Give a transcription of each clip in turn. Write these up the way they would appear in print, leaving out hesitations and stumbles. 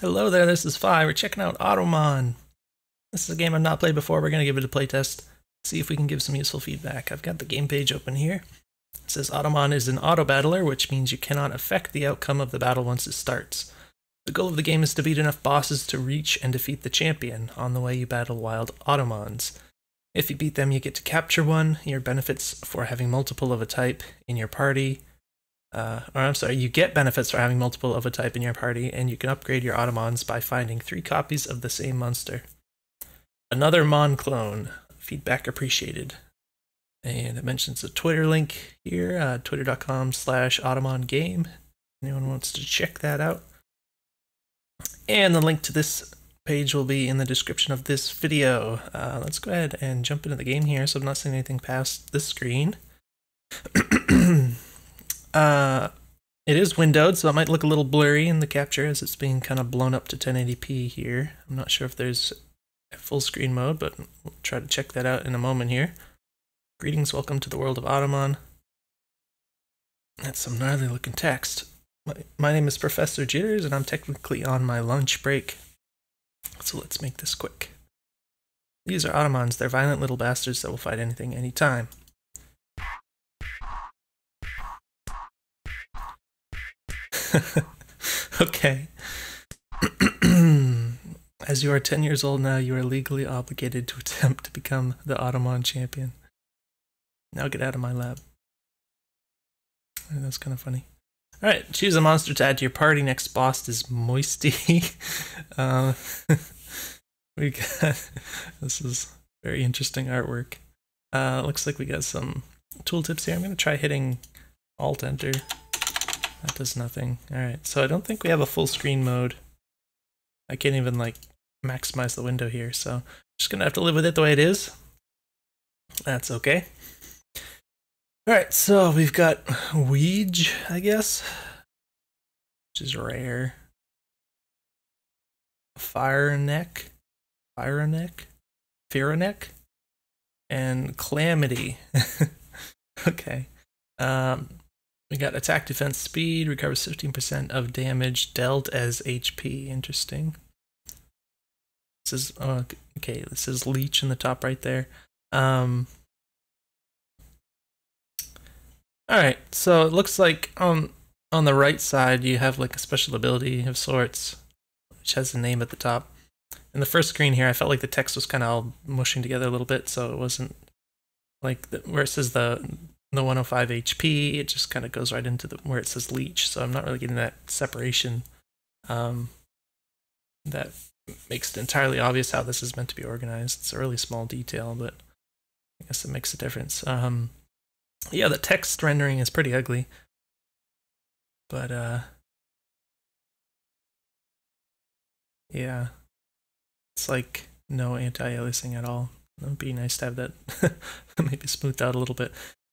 Hello there, this is Fi. We're checking out Automon. This is a game I've not played before. We're going to give it a playtest, see if we can give some useful feedback. I've got the game page open here. It says Automon is an auto-battler, which means you cannot affect the outcome of the battle once it starts. The goal of the game is to beat enough bosses to reach and defeat the champion. On the way, you battle wild Automons. If you beat them, you get to capture one. Your benefits for having multiple of a type in your party. You get benefits for having multiple of a type in your party, and you can upgrade your Automons by finding 3 copies of the same monster. Another Mon clone. Feedback appreciated. And it mentions a Twitter link here, twitter.com/AutomonGame. Anyone wants to check that out. And the link to this page will be in the description of this video. Let's go ahead and jump into the game here, so I'm not seeing anything past this screen. It is windowed, so it might look a little blurry in the capture as it's being kind of blown up to 1080p here. I'm not sure if there's a full screen mode, but we'll try to check that out in a moment here. Greetings, welcome to the world of Automon. That's some gnarly looking text. My name is Professor Jitters, and I'm technically on my lunch break. So let's make this quick. These are Automons. They're violent little bastards that will fight anything, anytime. Okay. As you are 10 years old now, you are legally obligated to attempt to become the Automon champion. Now get out of my lab. That's kind of funny. Alright, choose a monster to add to your party. Next boss is Moisty. We got... This is very interesting artwork. Looks like we got some tooltips here. I'm going to try hitting Alt-Enter. That does nothing. Alright, so I don't think we have a full screen mode. I can't even, like, maximize the window here, so I'm just gonna have to live with it the way it is. That's okay. Alright, so we've got Weege, I guess, which is rare. Fireneck, and Calamity. Okay. We got attack, defense, speed, recovers 15% of damage dealt as HP. Interesting. This is okay. This is leech in the top right there. All right. So it looks like on the right side you have like a special ability of sorts, which has the name at the top. In the first screen here, I felt like the text was kind of all mushing together a little bit, so it wasn't like where it says the 105 HP, it just kind of goes right into where it says leech, so I'm not really getting that separation. That makes it entirely obvious how this is meant to be organized. It's a really small detail, but I guess it makes a difference. Yeah, the text rendering is pretty ugly, but yeah, it's like no anti-aliasing at all. It would be nice to have that maybe smoothed out a little bit.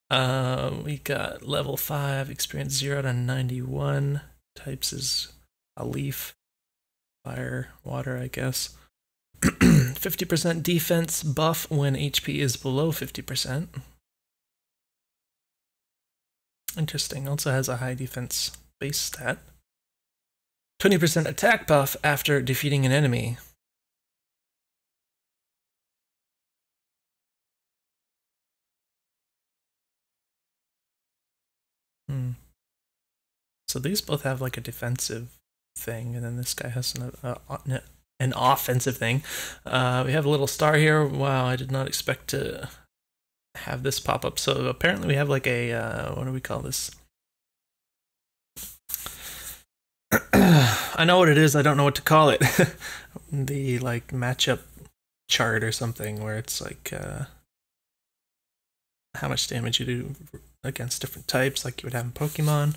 We got level 5, experience 0 to 91. Types is a leaf, fire, water, I guess. 50% defense buff when HP is below 50%. Interesting. Also has a high defense base stat. 20% attack buff after defeating an enemy. So these both have like a defensive thing, and then this guy has an offensive thing. We have a little star here. Wow, I did not expect to have this pop up. So apparently we have like a, what do we call this? I know what it is, I don't know what to call it. The like matchup chart or something where it's like how much damage you do against different types like you would have in Pokemon.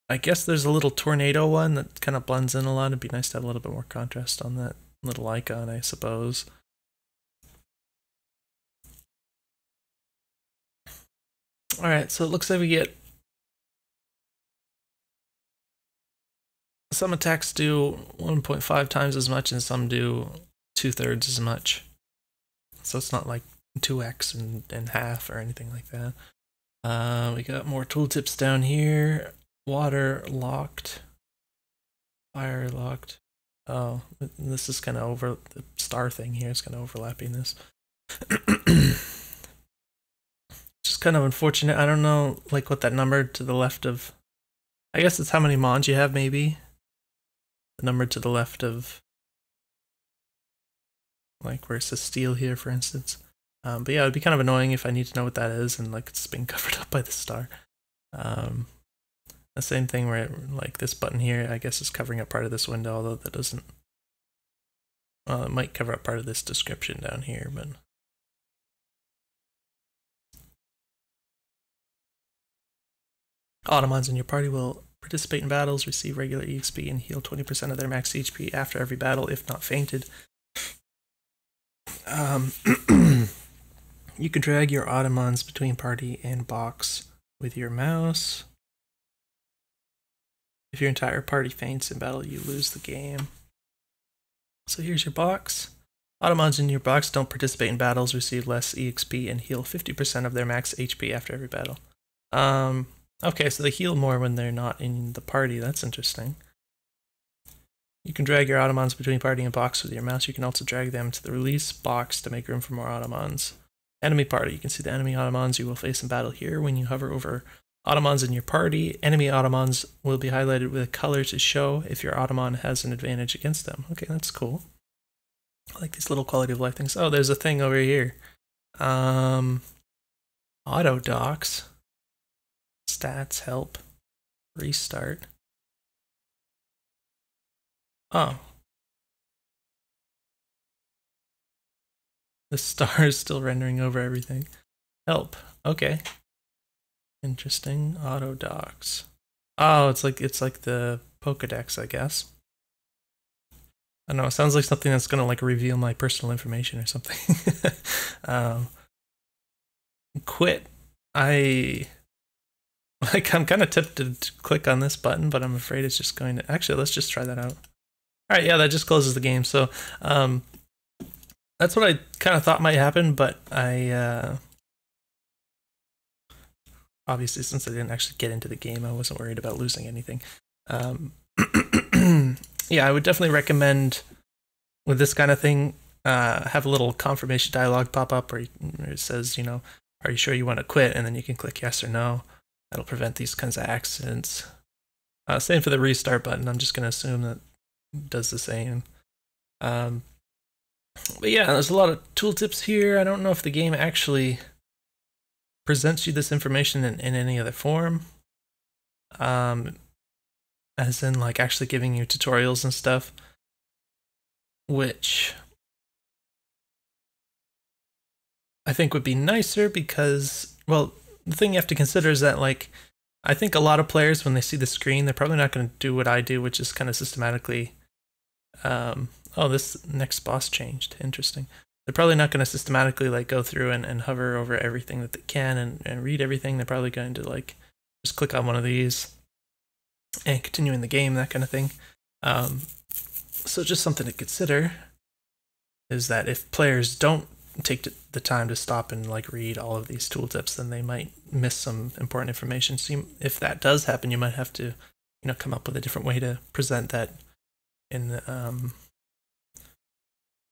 I guess there's a little tornado one that kind of blends in a lot. It'd be nice to have a little bit more contrast on that little icon, I suppose. Alright, so it looks like we get some attacks do 1.5 times as much and some do 2/3 as much. So it's not like 2x and half or anything like that. We got more tooltips down here. Water locked. Fire locked. Oh, this is kind of over the star thing here. It's kind of overlapping this. Just kind of unfortunate. I don't know, like, what that number to the left of. I guess it's how many mons you have, maybe. The number to the left of, like, where it says steel here, for instance. But yeah, it would be kind of annoying if I need to know what that is and, like, it's being covered up by the star. The same thing where, like, this button here, I guess, is covering up part of this window, although that doesn't. Well, it might cover up part of this description down here, but. Automons in your party will participate in battles, receive regular EXP, and heal 20% of their max HP after every battle, if not fainted. You can drag your Automons between party and box with your mouse. If your entire party faints in battle, you lose the game. So here's your box. Automons in your box don't participate in battles, receive less EXP, and heal 50% of their max HP after every battle. Okay, so they heal more when they're not in the party. That's interesting. You can drag your Automons between party and box with your mouse. You can also drag them to the release box to make room for more Automons. Enemy party. You can see the enemy Automons you will face in battle here. When you hover over Automons in your party, enemy Automons will be highlighted with a color to show if your Automon has an advantage against them. Okay, that's cool. I like these little quality of life things. Oh, there's a thing over here. Auto docs. Stats, help, restart. Oh. The star is still rendering over everything. Help. Okay. Interesting. Auto docs. Oh, it's like the Pokedex, I guess. I don't know, it sounds like something that's gonna like reveal my personal information or something. Quit. I'm kind of tempted to click on this button, but I'm afraid it's just going to. Actually, let's just try that out. All right, yeah, that just closes the game. So that's what I kind of thought might happen, but I obviously, since I didn't actually get into the game, I wasn't worried about losing anything. Yeah, I would definitely recommend with this kind of thing, have a little confirmation dialog pop up where it says, you know, are you sure you want to quit? And then you can click yes or no. That'll prevent these kinds of accidents. Same for the restart button. I'm just going to assume that it does the same. But yeah, there's a lot of tooltips here. I don't know if the game actually presents you this information in any other form. As in, like, actually giving you tutorials and stuff. Which I think would be nicer because, well, the thing you have to consider is that, like, I think a lot of players, when they see the screen, they're probably not going to do what I do, which is kind of systematically, oh, this next boss changed. Interesting. They're probably not going to systematically, like, go through and hover over everything that they can and read everything. They're probably going to, like, just click on one of these and continue in the game, that kind of thing. So just something to consider is that if players don't take the time to stop and like read all of these tooltips, then they might miss some important information. So if that does happen, you might have to, you know, come up with a different way to present that in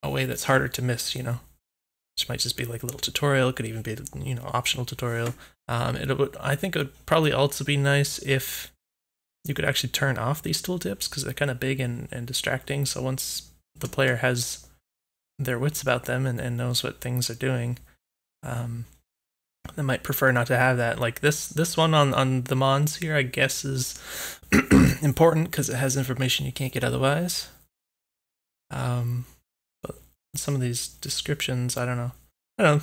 a way that's harder to miss, you know, which might just be like a little tutorial. It could even be, you know, optional tutorial. I think it would probably also be nice if you could actually turn off these tooltips because they're kind of big and distracting. So once the player has their wits about them and knows what things are doing, they might prefer not to have that. Like this one on the mons here, I guess, is important because it has information you can't get otherwise. But some of these descriptions, I don't know. I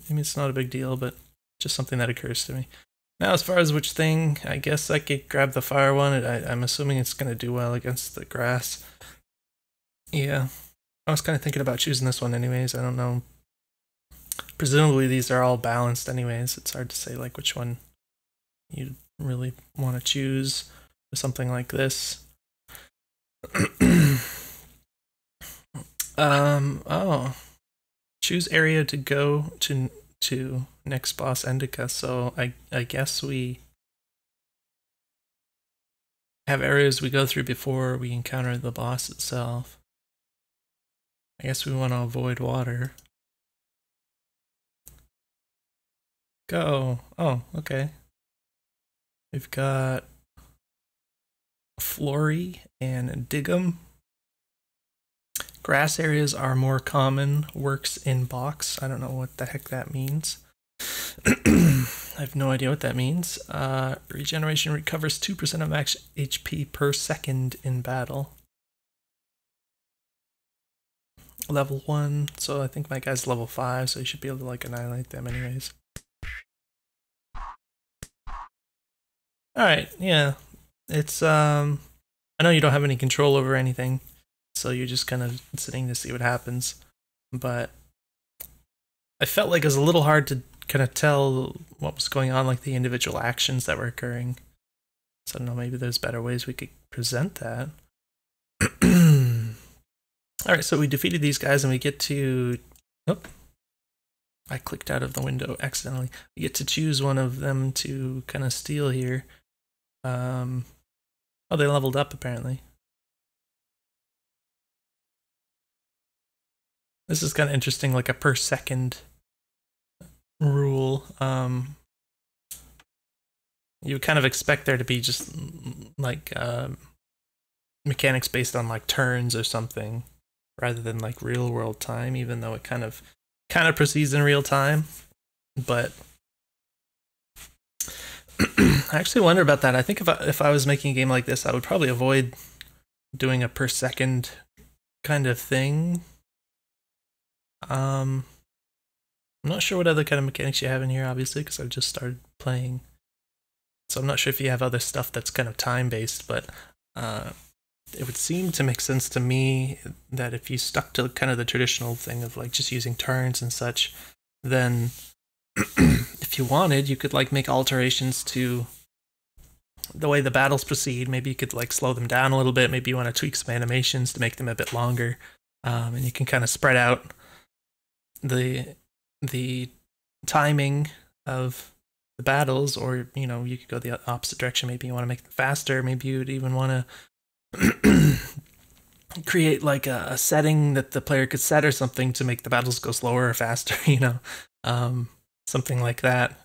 mean, it's not a big deal, but just something that occurs to me. Now, as far as which thing, I guess I could grab the fire one. I'm assuming it's going to do well against the grass. Yeah. I was kind of thinking about choosing this one anyways. I don't know. Presumably these are all balanced anyways. It's hard to say like which one you really want to choose for something like this. Oh. Choose area to go to next boss Indica. So I guess we have areas we go through before we encounter the boss itself. I guess we want to avoid water. Go. Oh, okay. We've got Flurry and Dig'em. Grass areas are more common. Works in box. I don't know what the heck that means. I have no idea what that means. Regeneration recovers 2% of max HP per second in battle. Level 1, so I think my guy's level 5, so you should be able to like annihilate them anyways. Alright, yeah. It's, I know you don't have any control over anything, so you're just kind of sitting to see what happens. But I felt like it was a little hard to kind of tell what was going on, like the individual actions that were occurring. So I don't know, maybe there's better ways we could present that. Alright, so we defeated these guys and we get to... Oh, I clicked out of the window accidentally. We get to choose one of them to kind of steal here. Oh, they leveled up apparently. This is kind of interesting, like a per second rule. You would kind of expect there to be just like mechanics based on like turns or something, rather than like real world time, even though it kind of proceeds in real time. But I actually wonder about that. I think if I was making a game like this, I would probably avoid doing a per second kind of thing. I'm not sure what other kind of mechanics you have in here, obviously, because I've just started playing. So I'm not sure if you have other stuff that's kind of time-based, but it would seem to make sense to me that if you stuck to kind of the traditional thing of like just using turns and such, then if you wanted, you could like make alterations to the way the battles proceed. Maybe you could like slow them down a little bit. Maybe you want to tweak some animations to make them a bit longer, and you can kind of spread out the timing of the battles, or you know, you could go the opposite direction. Maybe you want to make them faster. Maybe you'd even want to create like a setting that the player could set or something to make the battles go slower or faster, you know, something like that.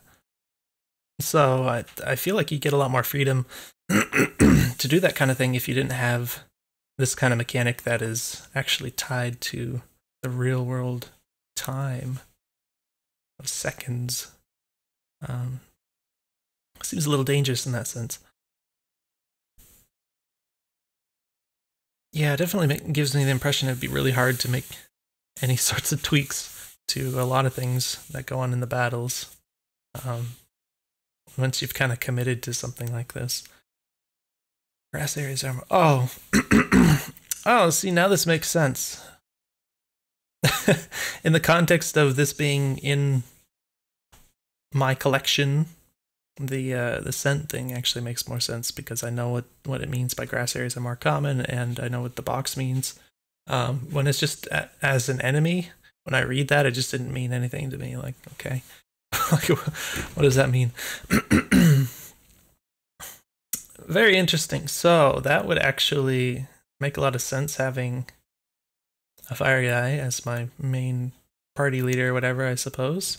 So I feel like you get a lot more freedom to do that kind of thing if you didn't have this kind of mechanic that is actually tied to the real world time of seconds. Seems a little dangerous in that sense. Yeah, it definitely gives me the impression it'd be really hard to make any sorts of tweaks to a lot of things that go on in the battles. Once you've kind of committed to something like this. Grass areas are... Oh! Oh, see, now this makes sense. In the context of this being in my collection, the scent thing actually makes more sense, because I know what it means by grass areas are more common, and I know what the box means. When it's just as an enemy, when I read that, it just didn't mean anything to me. Like, okay, like, what does that mean? Very interesting. So that would actually make a lot of sense, having a fire guy as my main party leader or whatever, I suppose.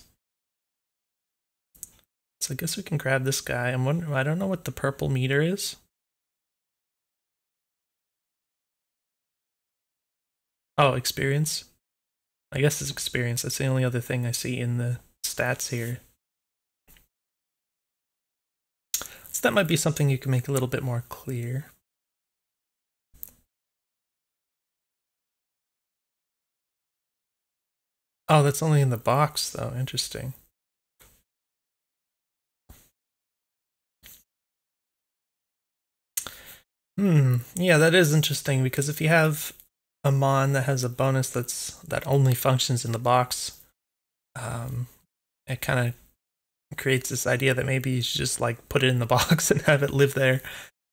So I guess we can grab this guy. I'm wondering, I don't know what the purple meter is. Oh, experience. I guess it's experience. That's the only other thing I see in the stats here. So that might be something you can make a little bit more clear. Oh, that's only in the box though. Interesting. Yeah, that is interesting, because if you have a mon that has a bonus that only functions in the box, it kind of creates this idea that maybe you should just like put it in the box and have it live there,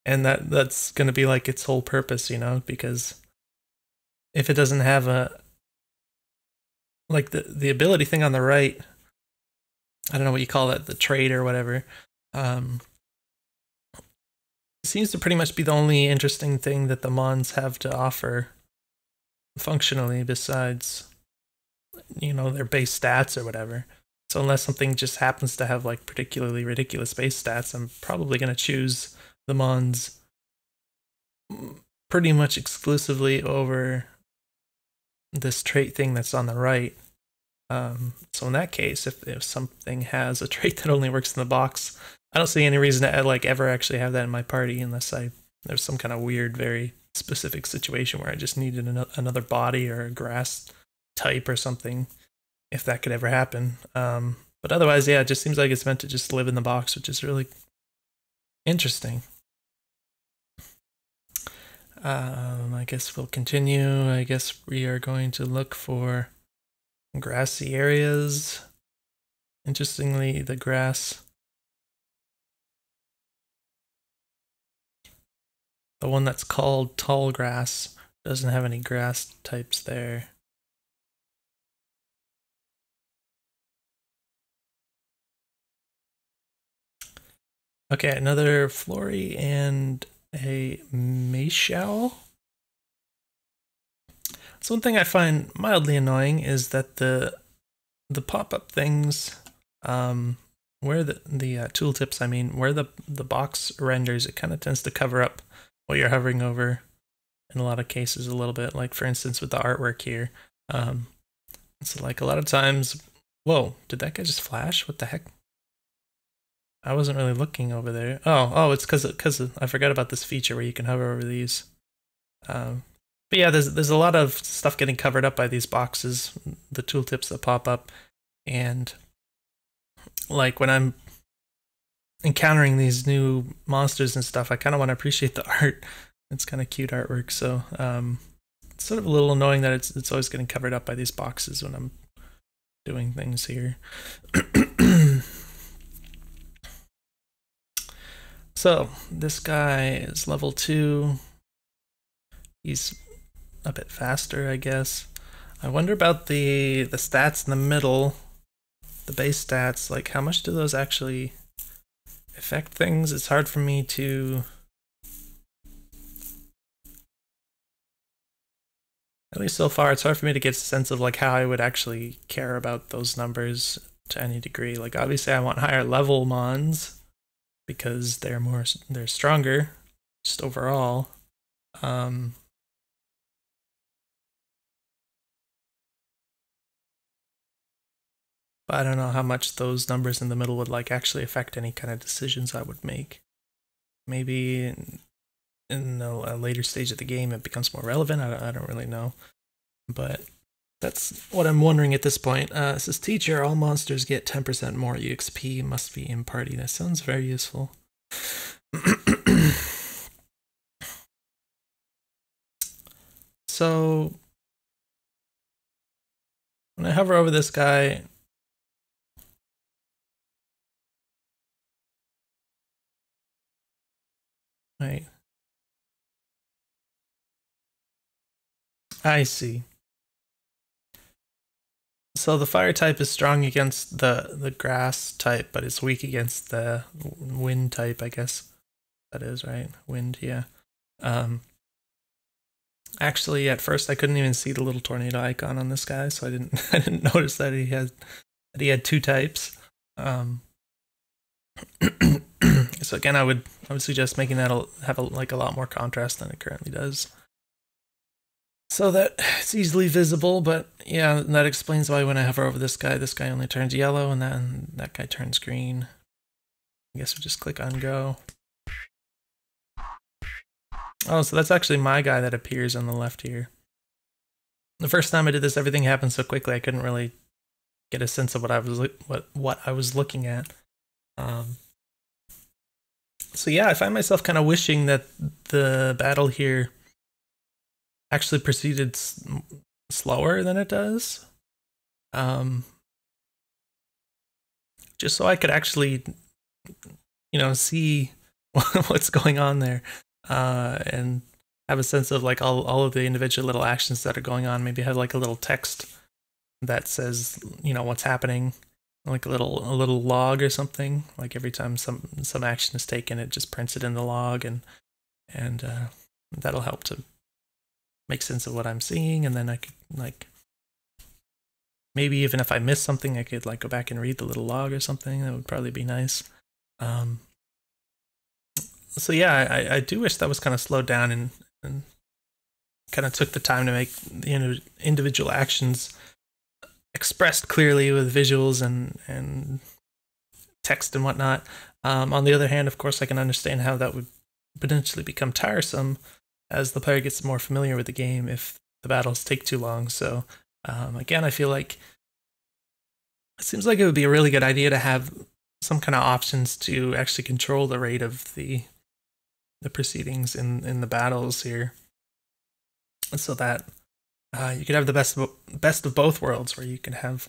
and that's going to be like its whole purpose, you know, because if it doesn't have a like the ability thing on the right, I don't know what you call that, the trait or whatever, seems to pretty much be the only interesting thing that the Mons have to offer functionally, besides, you know, their base stats or whatever. So unless something just happens to have like particularly ridiculous base stats, I'm probably going to choose the Mons pretty much exclusively over this trait thing that's on the right. So in that case, if something has a trait that only works in the box, I don't see any reason to like ever actually have that in my party unless there's some kind of weird, very specific situation where I just needed another body or a grass type or something, if that could ever happen. But otherwise, yeah, it just seems like it's meant to just live in the box, which is really interesting. I guess we'll continue. I guess we are going to look for grassy areas. Interestingly, the grass, the one that's called tall grass, doesn't have any grass types there. Okay, another Flory and a Mayshao. So one thing I find mildly annoying is that the pop-up things, where the tooltips, I mean, where the box renders, it kind of tends to cover up what you're hovering over in a lot of cases a little bit. Like for instance with the artwork here, so like a lot of times, whoa, did that guy just flash? What the heck? I wasn't really looking over there. Oh, it's because I forgot about this feature where you can hover over these. But yeah, there's a lot of stuff getting covered up by these boxes, the tooltips that pop up, and like when I'm encountering these new monsters and stuff, I kind of want to appreciate the art. It's kind of cute artwork, so it's sort of a little annoying that it's always getting covered up by these boxes when I'm doing things here. So this guy is level 2. He's a bit faster, I guess. I wonder about the stats in the middle, the base stats. Like, how much do those actually affect things? It's hard for me to, at least so far, it's hard for me to get a sense of like how I would actually care about those numbers to any degree. Like, obviously, I want higher level mons because they're stronger, just overall. But I don't know how much those numbers in the middle would like actually affect any kind of decisions I would make. Maybe in a later stage of the game it becomes more relevant. I don't really know, but that's what I'm wondering at this point. It says, teacher, all monsters get 10% more EXP, must be in party. That sounds very useful. So when I hover over this guy, right, I see. So the fire type is strong against the grass type, but it's weak against the wind type, I guess. That is, right? Wind, yeah. Actually, at first I couldn't even see the little tornado icon on this guy, so I didn't notice that he had 2 types. So again, I would suggest making that have a lot more contrast than it currently does, so that it's easily visible. But yeah, that explains why when I hover over this guy only turns yellow, and then that guy turns green. I guess we just click on go. Oh, so that's actually my guy that appears on the left here. The first time I did this, everything happened so quickly I couldn't really get a sense of what I was looking at. So yeah, I find myself kind of wishing that the battle here actually proceeded slower than it does. Just so I could actually, see what's going on there, and have a sense of like all of the individual little actions that are going on. Maybe have like a little text that says, what's happening, like a little log or something. Like every time some action is taken, it just prints it in the log, and and that'll help to make sense of what I'm seeing, and then I could like maybe even if I miss something, I could like go back and read the little log or something. That would probably be nice. So yeah, I do wish that was kind of slowed down and kind of took the time to make the individual actions expressed clearly with visuals and text and whatnot. On the other hand, of course, I can understand how that would potentially become tiresome as the player gets more familiar with the game if the battles take too long. So again, I feel like it seems like it would be a really good idea to have some kind of options to actually control the rate of the proceedings in the battles here, so that you could have the best of both worlds, where you can have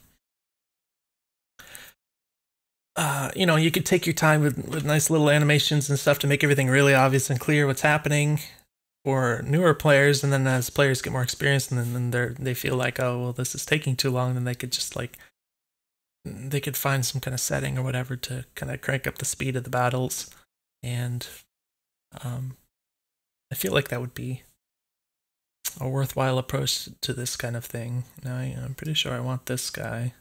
you could take your time with nice little animations and stuff to make everything really obvious and clear what's happening for newer players, and then as players get more experience and then they feel like, oh well, this is taking too long, then they could just like they could find some kind of setting or whatever to kind of crank up the speed of the battles. And I feel like that would be a worthwhile approach to this kind of thing. Now I'm pretty sure I want this guy.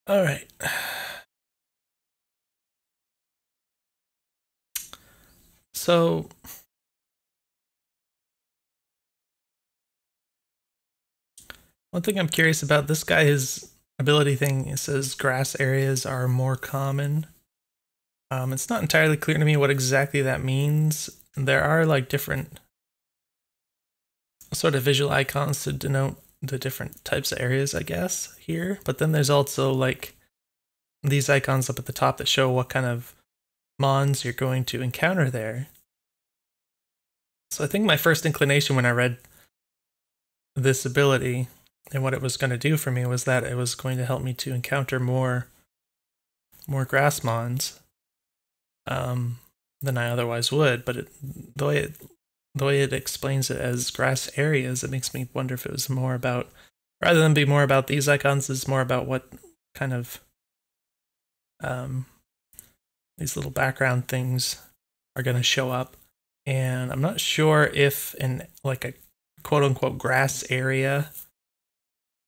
All right. So one thing I'm curious about, this guy, his ability thing, it says grass areas are more common. It's not entirely clear to me what exactly that means. There are like different sort of visual icons to denote the different types of areas, I guess, here. But then there's also like these icons up at the top that show what kind of mons you're going to encounter there. So I think my first inclination when I read this ability and what it was going to do for me was that it was going to help me to encounter more grass mons than I otherwise would. But the way it explains it as grass areas, it makes me wonder if it was more about, rather than be more about these icons, it's more about what kind of these little background things are going to show up. And I'm not sure if in like a quote-unquote grass area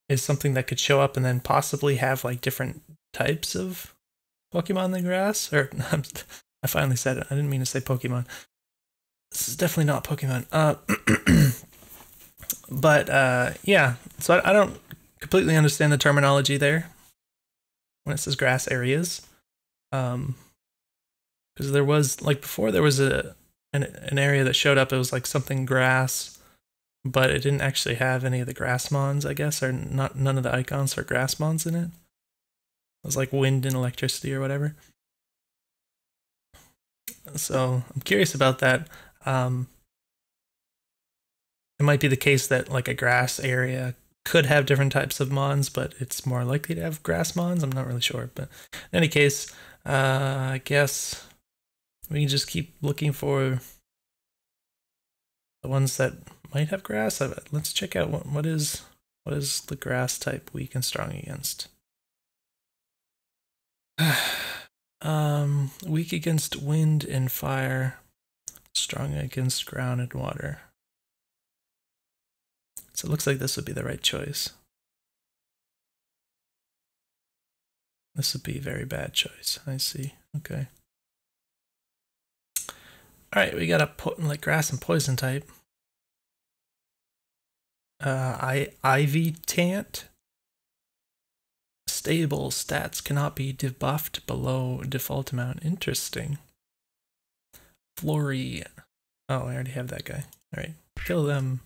is something that could show up and then possibly have like different types of Pokemon in the grass. Or I finally said it. I didn't mean to say Pokemon. This is definitely not Pokemon. But yeah, so I don't completely understand the terminology there when it says grass areas. Because there was, like before, there was an area that showed up. It was like something grass, but it didn't actually have any of the grass mons, I guess, or none of the icons for grass mons in it. It was like wind and electricity or whatever. So I'm curious about that. It might be the case that like a grass area could have different types of mons, but it's more likely to have grass mons. I'm not really sure, but in any case, I guess we can just keep looking for the ones that might have grass. Let's check out what is the grass type weak and strong against. Weak against wind and fire, strong against ground and water. So it looks like this would be the right choice. This would be a very bad choice. I see. Okay. All right, we got a like grass and poison type. Ivy Tant. Stable stats cannot be debuffed below default amount. Interesting. Flurry. Oh, I already have that guy. All right, kill them.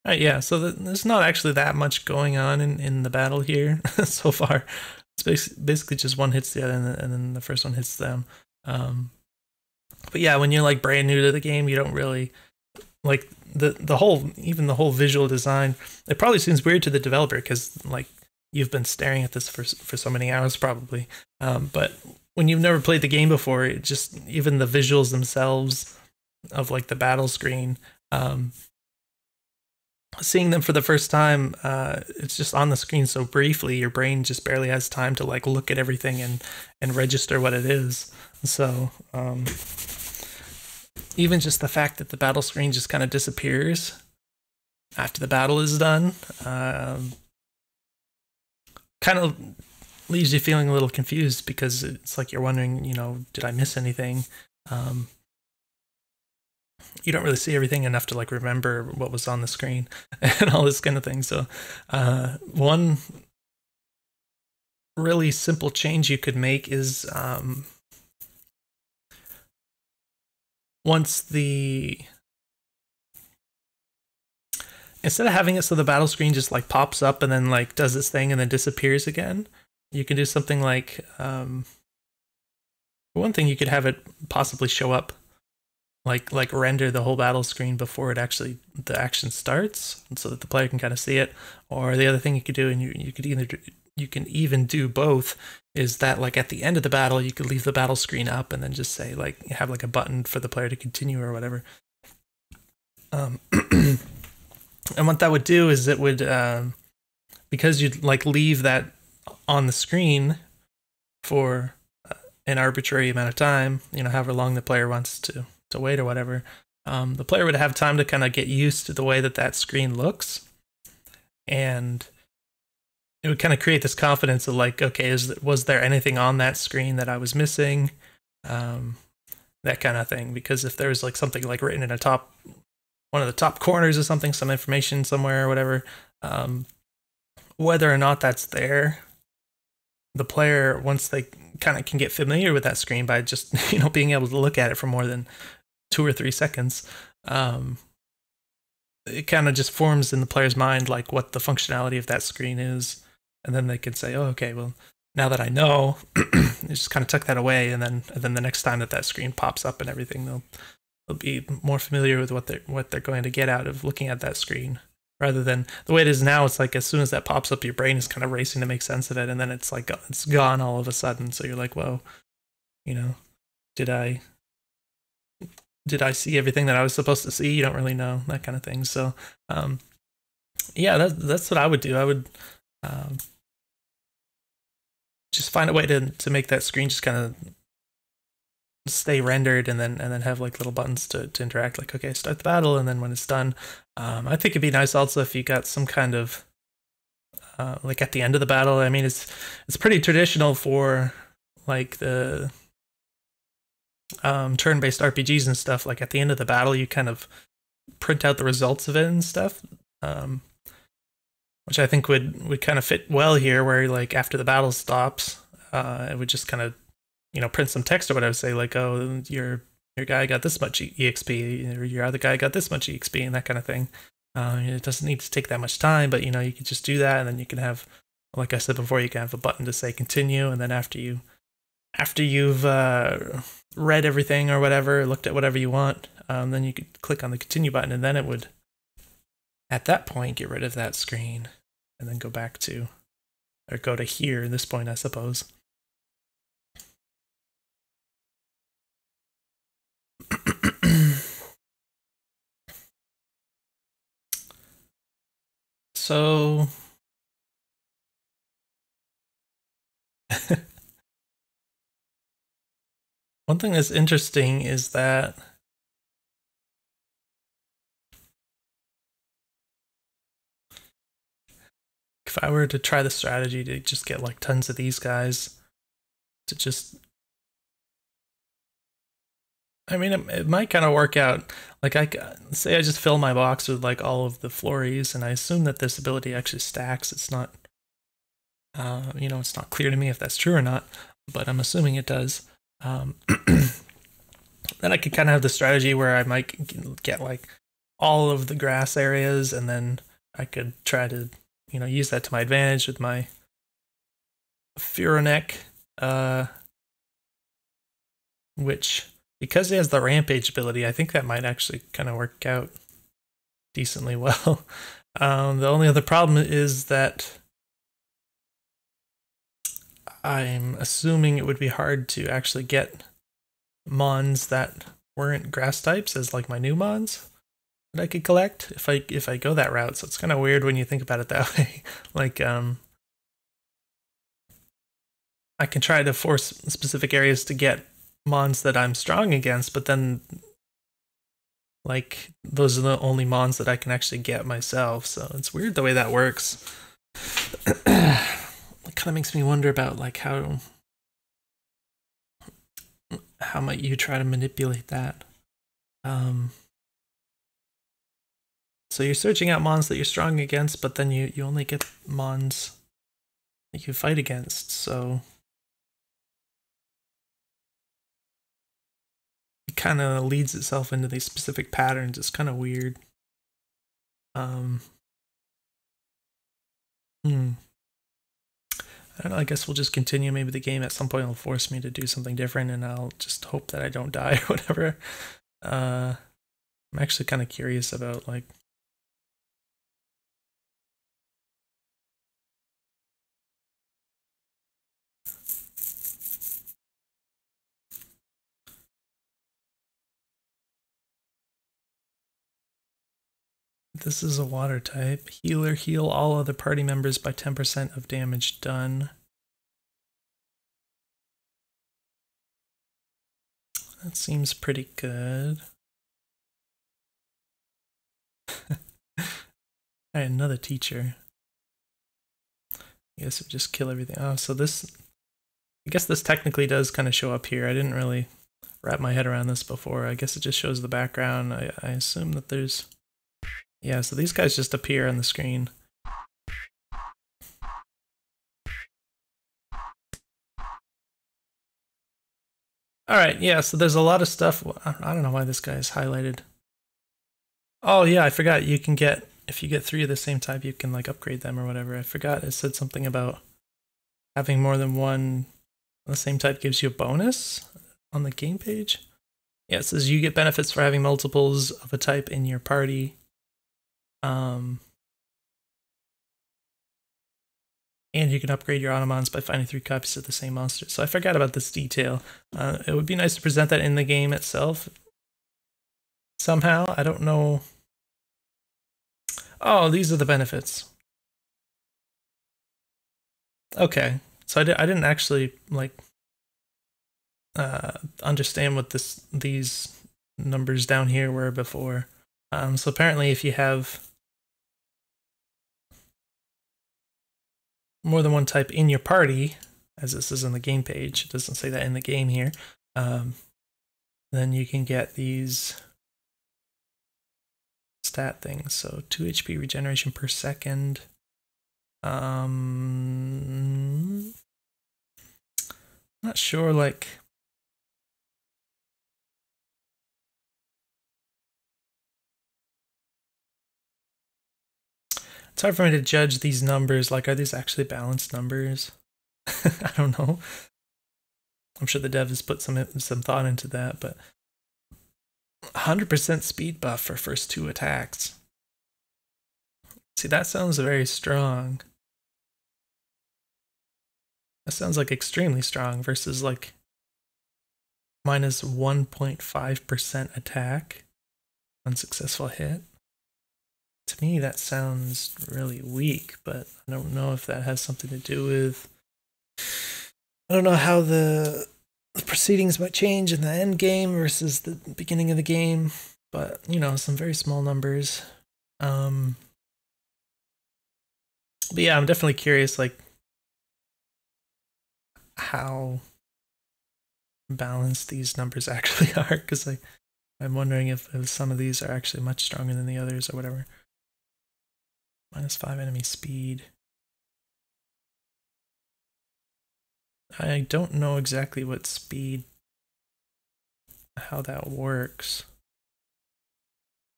All right, yeah. So there's not actually that much going on in the battle here so far. It's basically just one hits the other, and then the first one hits them. But yeah, when you're like brand new to the game, you don't really like the whole visual design. It probably seems weird to the developer because like you've been staring at this for so many hours probably. But when you've never played the game before, it just, even the visuals themselves of like the battle screen. Seeing them for the first time, it's just on the screen so briefly, your brain just barely has time to like look at everything and register what it is. So even just the fact that the battle screen just kind of disappears after the battle is done, kind of leaves you feeling a little confused, because it's like you're wondering, you know, did I miss anything? You don't really see everything enough to like remember what was on the screen and all this kind of thing. So one really simple change you could make is instead of having it so the battle screen just like pops up and then like does this thing and then disappears again, you can do something like one thing, you could have it possibly show up like render the whole battle screen before it actually the action starts, so that the player can kind of see it. Or the other thing you could do, and you can even do both, is that like at the end of the battle you could leave the battle screen up and then just say like have like a button for the player to continue or whatever. And what that would do is it would because you'd like leave that on the screen for an arbitrary amount of time, you know, however long the player wants to wait or whatever, the player would have time to kind of get used to the way that that screen looks, and it would kind of create this confidence of like, okay, was there anything on that screen that I was missing, that kind of thing. Because if there's like something like written in one of the top corners or something, some information somewhere or whatever, whether or not that's there, the player, once they kind of can get familiar with that screen by just, you know, being able to look at it for more than 2 or 3 seconds, it kind of just forms in the player's mind like what the functionality of that screen is, and then they can say, oh, okay, well, now that I know, just kind of tuck that away, and then the next time that screen pops up and everything, they'll be more familiar with what they're going to get out of looking at that screen, rather than the way it is now. It's like as soon as that pops up, your brain is kind of racing to make sense of it, and then it's like it's gone all of a sudden. So you're like, whoa, you know, did I see everything that I was supposed to see? You don't really know, that kind of thing. So yeah, that's what I would do. I would just find a way to make that screen just kind of stay rendered, and then have like little buttons to interact, like, okay, start the battle, and then when it's done, I think it'd be nice also if you got some kind of like at the end of the battle. I mean, it's pretty traditional for like the turn-based RPGs and stuff. Like at the end of the battle, you kind of print out the results of it and stuff, which I think would kind of fit well here, where like after the battle stops, it would just kind of, you know, print some text or whatever, say like, oh, your guy got this much EXP, or your other guy got this much EXP, and that kind of thing. It doesn't need to take that much time, but you know, you could just do that, and then you can have, like I said before, you can have a button to say continue, and then after you've read everything or whatever, looked at whatever you want, then you could click on the continue button, and then it would, at that point, get rid of that screen, and then go back to, or go to here at this point, I suppose. So one thing that's interesting is that if I were to try the strategy to just get like tons of these guys to just, I mean, it might kind of work out. Like say I just fill my box with like all of the flurries, and I assume that this ability actually stacks. It's not, you know, it's not clear to me if that's true or not, but I'm assuming it does. Then I could kind of have the strategy where I might get like all of the grass areas, and then I could try to, you know, use that to my advantage with my Furonek, which, because he has the rampage ability, I think that might actually kind of work out decently well. The only other problem is that I'm assuming it would be hard to actually get mons that weren't grass types as like my new mons that I could collect if I go that route. So it's kind of weird when you think about it that way. Like I can try to force specific areas to get mons that I'm strong against, but then like those are the only mons that I can actually get myself. So it's weird the way that works. It kind of makes me wonder about like how might you try to manipulate that. So you're searching out mons that you're strong against, but then you only get mons that you fight against. So it kind of leads itself into these specific patterns. It's kind of weird. I don't know, I guess we'll just continue. Maybe the game at some point will force me to do something different, and I'll just hope that I don't die or whatever. I'm actually kind of curious about, like, this is a water type. Healer, heal all other party members by 10% of damage done. That seems pretty good. Alright, another teacher. I guess it would just kill everything. Oh, so this... I guess this technically does kind of show up here. I didn't really wrap my head around this before. I guess it just shows the background. I assume that there's... Yeah, so these guys just appear on the screen. Alright, yeah, so there's a lot of stuff. I don't know why this guy is highlighted. Oh yeah, I forgot you can get, if you get 3 of the same type, you can like upgrade them or whatever. I forgot it said something about having more than one of the same type gives you a bonus on the game page. Yeah, it says you get benefits for having multiples of a type in your party. And you can upgrade your Automons by finding 3 copies of the same monster. So I forgot about this detail. It would be nice to present that in the game itself. Somehow, I don't know. Oh, these are the benefits. Okay, so I didn't actually like understand what these numbers down here were before. So apparently, if you have more than one type in your party, as this is on the game page, it doesn't say that in the game here, then you can get these stat things. So 2 HP regeneration per second. I'm not sure, like... It's hard for me to judge these numbers. Like, are these actually balanced numbers? I don't know. I'm sure the dev has put some thought into that, but 100% speed buff for first 2 attacks. See, that sounds very strong. That sounds like extremely strong versus like minus 1.5% attack on successful hit. To me, that sounds really weak, but I don't know if that has something to do with... I don't know how the proceedings might change in the end game versus the beginning of the game, but, you know, some very small numbers. But yeah, I'm definitely curious, like, how balanced these numbers actually are, because I'm wondering if some of these are actually much stronger than the others or whatever. -5 enemy speed. I don't know exactly what speed, how that works.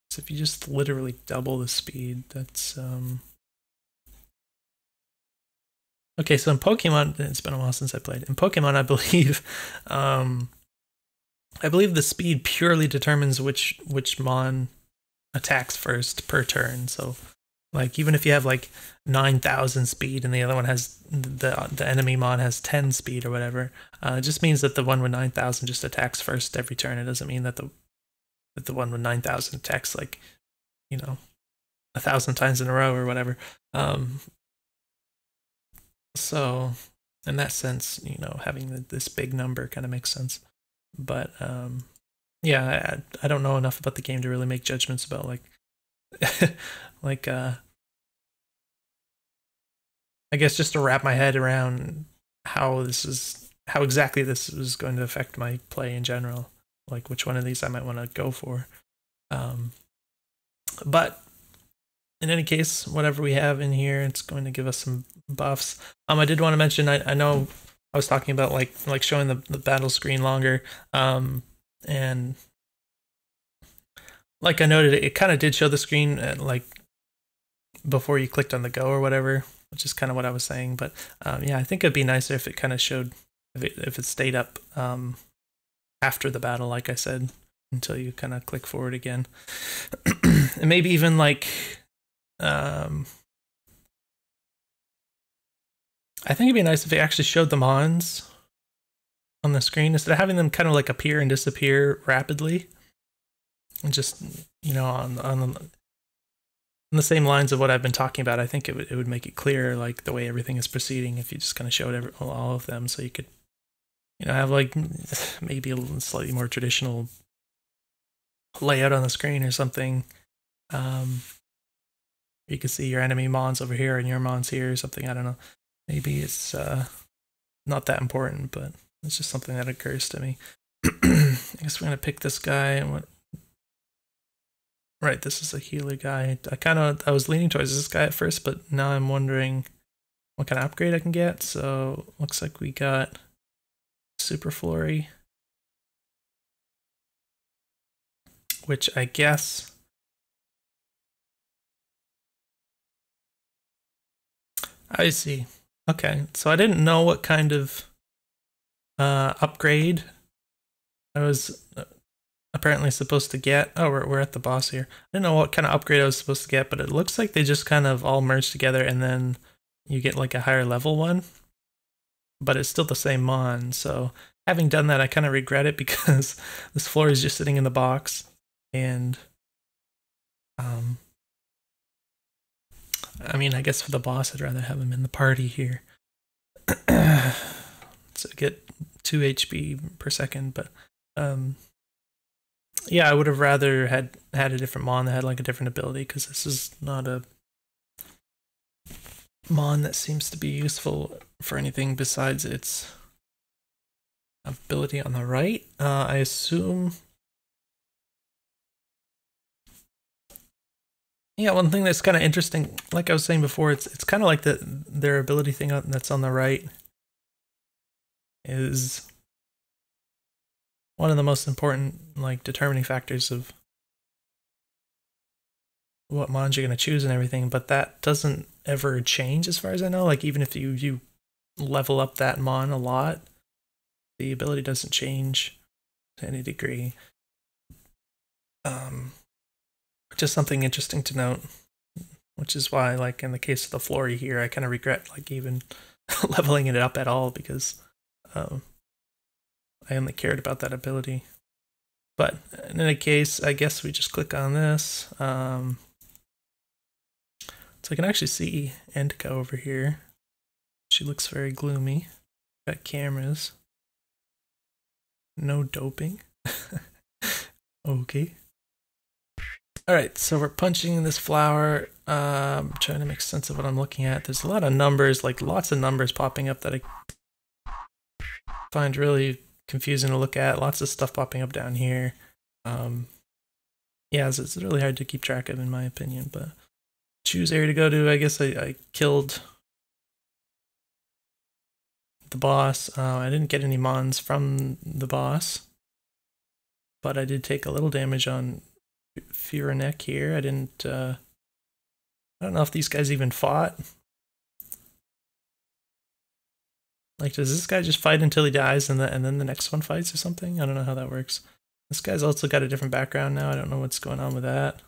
So if you just literally double the speed, that's okay, so in Pokemon, it's been a while since I played. In Pokemon, I believe the speed purely determines which mon attacks first per turn. So like, even if you have like 9,000 speed and the other one has, the enemy mon has 10 speed or whatever, it just means that the one with 9,000 just attacks first every turn. It doesn't mean that the one with 9,000 attacks, like, you know, 1,000 times in a row or whatever. So in that sense, you know, having this big number kind of makes sense. But yeah, I don't know enough about the game to really make judgments about like like I guess just to wrap my head around how exactly this is going to affect my play in general, like which one of these I might want to go for. But in any case, whatever we have in here, it's going to give us some buffs. I did want to mention, I know I was talking about like showing the battle screen longer, and like I noted, it kind of did show the screen at, like before you clicked on the go or whatever, which is kind of what I was saying. But yeah, I think it'd be nicer if it kind of showed, if it stayed up after the battle, like I said, until you kind of click forward again. And maybe even like I think it'd be nice if it actually showed the mons on the screen instead of having them kind of like appear and disappear rapidly, and just, you know, on the same lines of what I've been talking about. I think it would make it clear, like the way everything is proceeding, if you just kind of showed all of them, so you could, you know, have like maybe a slightly more traditional layout on the screen or something. You can see your enemy mons over here and your mons here or something. I don't know. Maybe it's not that important, but it's just something that occurs to me. I guess we're gonna pick this guy. And what? Right, this is a healer guy. I was leaning towards this guy at first, but now I'm wondering what kind of upgrade I can get. So looks like we got Super Flurry, which I guess I see. Okay, so I didn't know what kind of upgrade I was apparently supposed to get. Oh, we're at the boss here. I didn't know what kind of upgrade I was supposed to get, but it looks like they just kind of all merge together and then you get like a higher level one. But it's still the same mon, so having done that, I kind of regret it because this floor is just sitting in the box, and I mean, I guess for the boss, I'd rather have him in the party here. So get 2 HP per second, but yeah, I would have rather had a different mon that had like a different ability, because this is not a mon that seems to be useful for anything besides its ability on the right. I assume. Yeah, one thing that's kind of interesting, like I was saying before, it's kind of like their ability thing that's on the right is one of the most important, like, determining factors of what mons you're going to choose and everything, but that doesn't ever change as far as I know. Like, even if you level up that mon a lot, the ability doesn't change to any degree. Just something interesting to note, which is why, like in the case of the Flurry here, I kind of regret like even leveling it up at all, because I only cared about that ability. But in any case, I guess we just click on this. So I can actually see Indica over here. She looks very gloomy. Got cameras. No doping. Okay. Alright, so we're punching this flower. I'm trying to make sense of what I'm looking at. There's a lot of numbers, like lots of numbers popping up that I find really confusing to look at. Lots of stuff popping up down here. Yeah, it's really hard to keep track of, in my opinion, but choose area to go to. I guess I killed the boss. I didn't get any mons from the boss, but I did take a little damage on Furanek here. I didn't, I don't know if these guys even fought. Like, does this guy just fight until he dies and then the next one fights or something? I don't know how that works. This guy's also got a different background now. I don't know what's going on with that.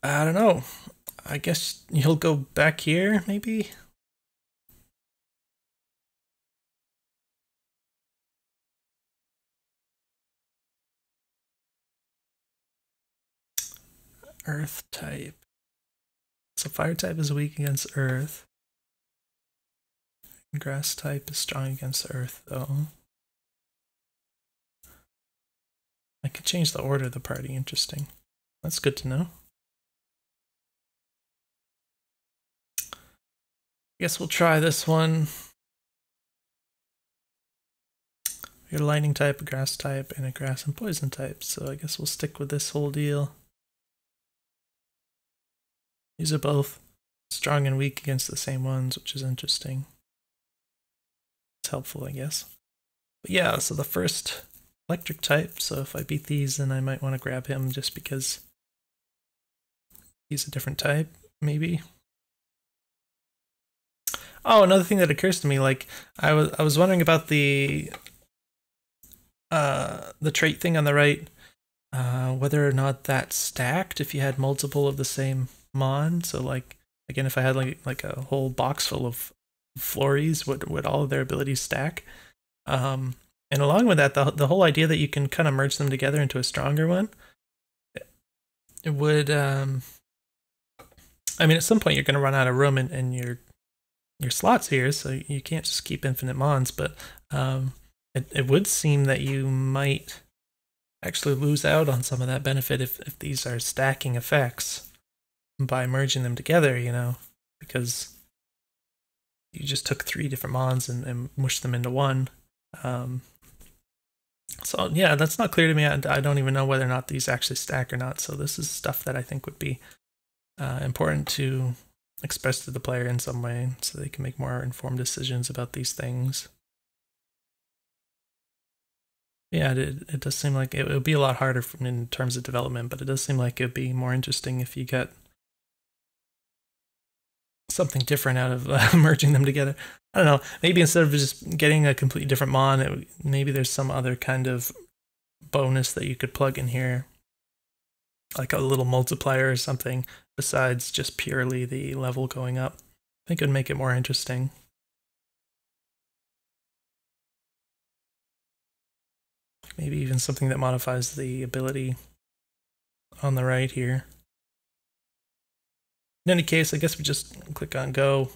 I don't know. I guess he'll go back here, maybe? Earth type. So fire type is weak against earth. Grass type is strong against earth, though. I could change the order of the party. Interesting. That's good to know. Guess we'll try this one. We got a lightning type, a grass type, and a grass and poison type. So I guess we'll stick with this whole deal. These are both strong and weak against the same ones, which is interesting. It's helpful, I guess. But yeah, so the first electric type, so if I beat these, then I might want to grab him just because he's a different type, maybe. Oh, another thing that occurs to me, like I was wondering about the trait thing on the right, whether or not that's stacked if you had multiple of the same mon. So like again, if I had like a whole box full of Flories, would all of their abilities stack? And along with that, the whole idea that you can kind of merge them together into a stronger one, it would, I mean, at some point you're going to run out of room in your slots here, so you can't just keep infinite mons, but it would seem that you might actually lose out on some of that benefit if these are stacking effects by merging them together, you know, because you just took 3 different mons and mushed them into one. So yeah, that's not clear to me. I don't even know whether or not these actually stack or not. So this is stuff that I think would be important to express to the player in some way so they can make more informed decisions about these things. Yeah, it does seem like it would be a lot harder in terms of development, but it does seem like it would be more interesting if you get something different out of merging them together. I don't know, maybe instead of just getting a completely different mon, maybe there's some other kind of bonus that you could plug in here, like a little multiplier or something, besides just purely the level going up. I think it would make it more interesting. Maybe even something that modifies the ability on the right here. In any case, I guess we just click on go.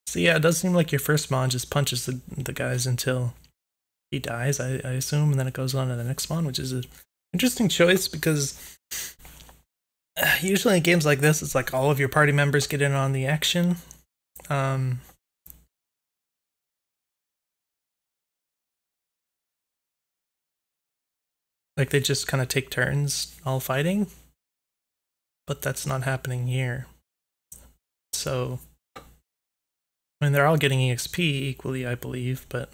So yeah, it does seem like your first mon just punches the guys until he dies, I assume, and then it goes on to the next mon, which is an interesting choice because usually in games like this, it's like all of your party members get in on the action. Like they just kind of take turns all fighting, but that's not happening here. So, I mean, they're all getting EXP equally, I believe, but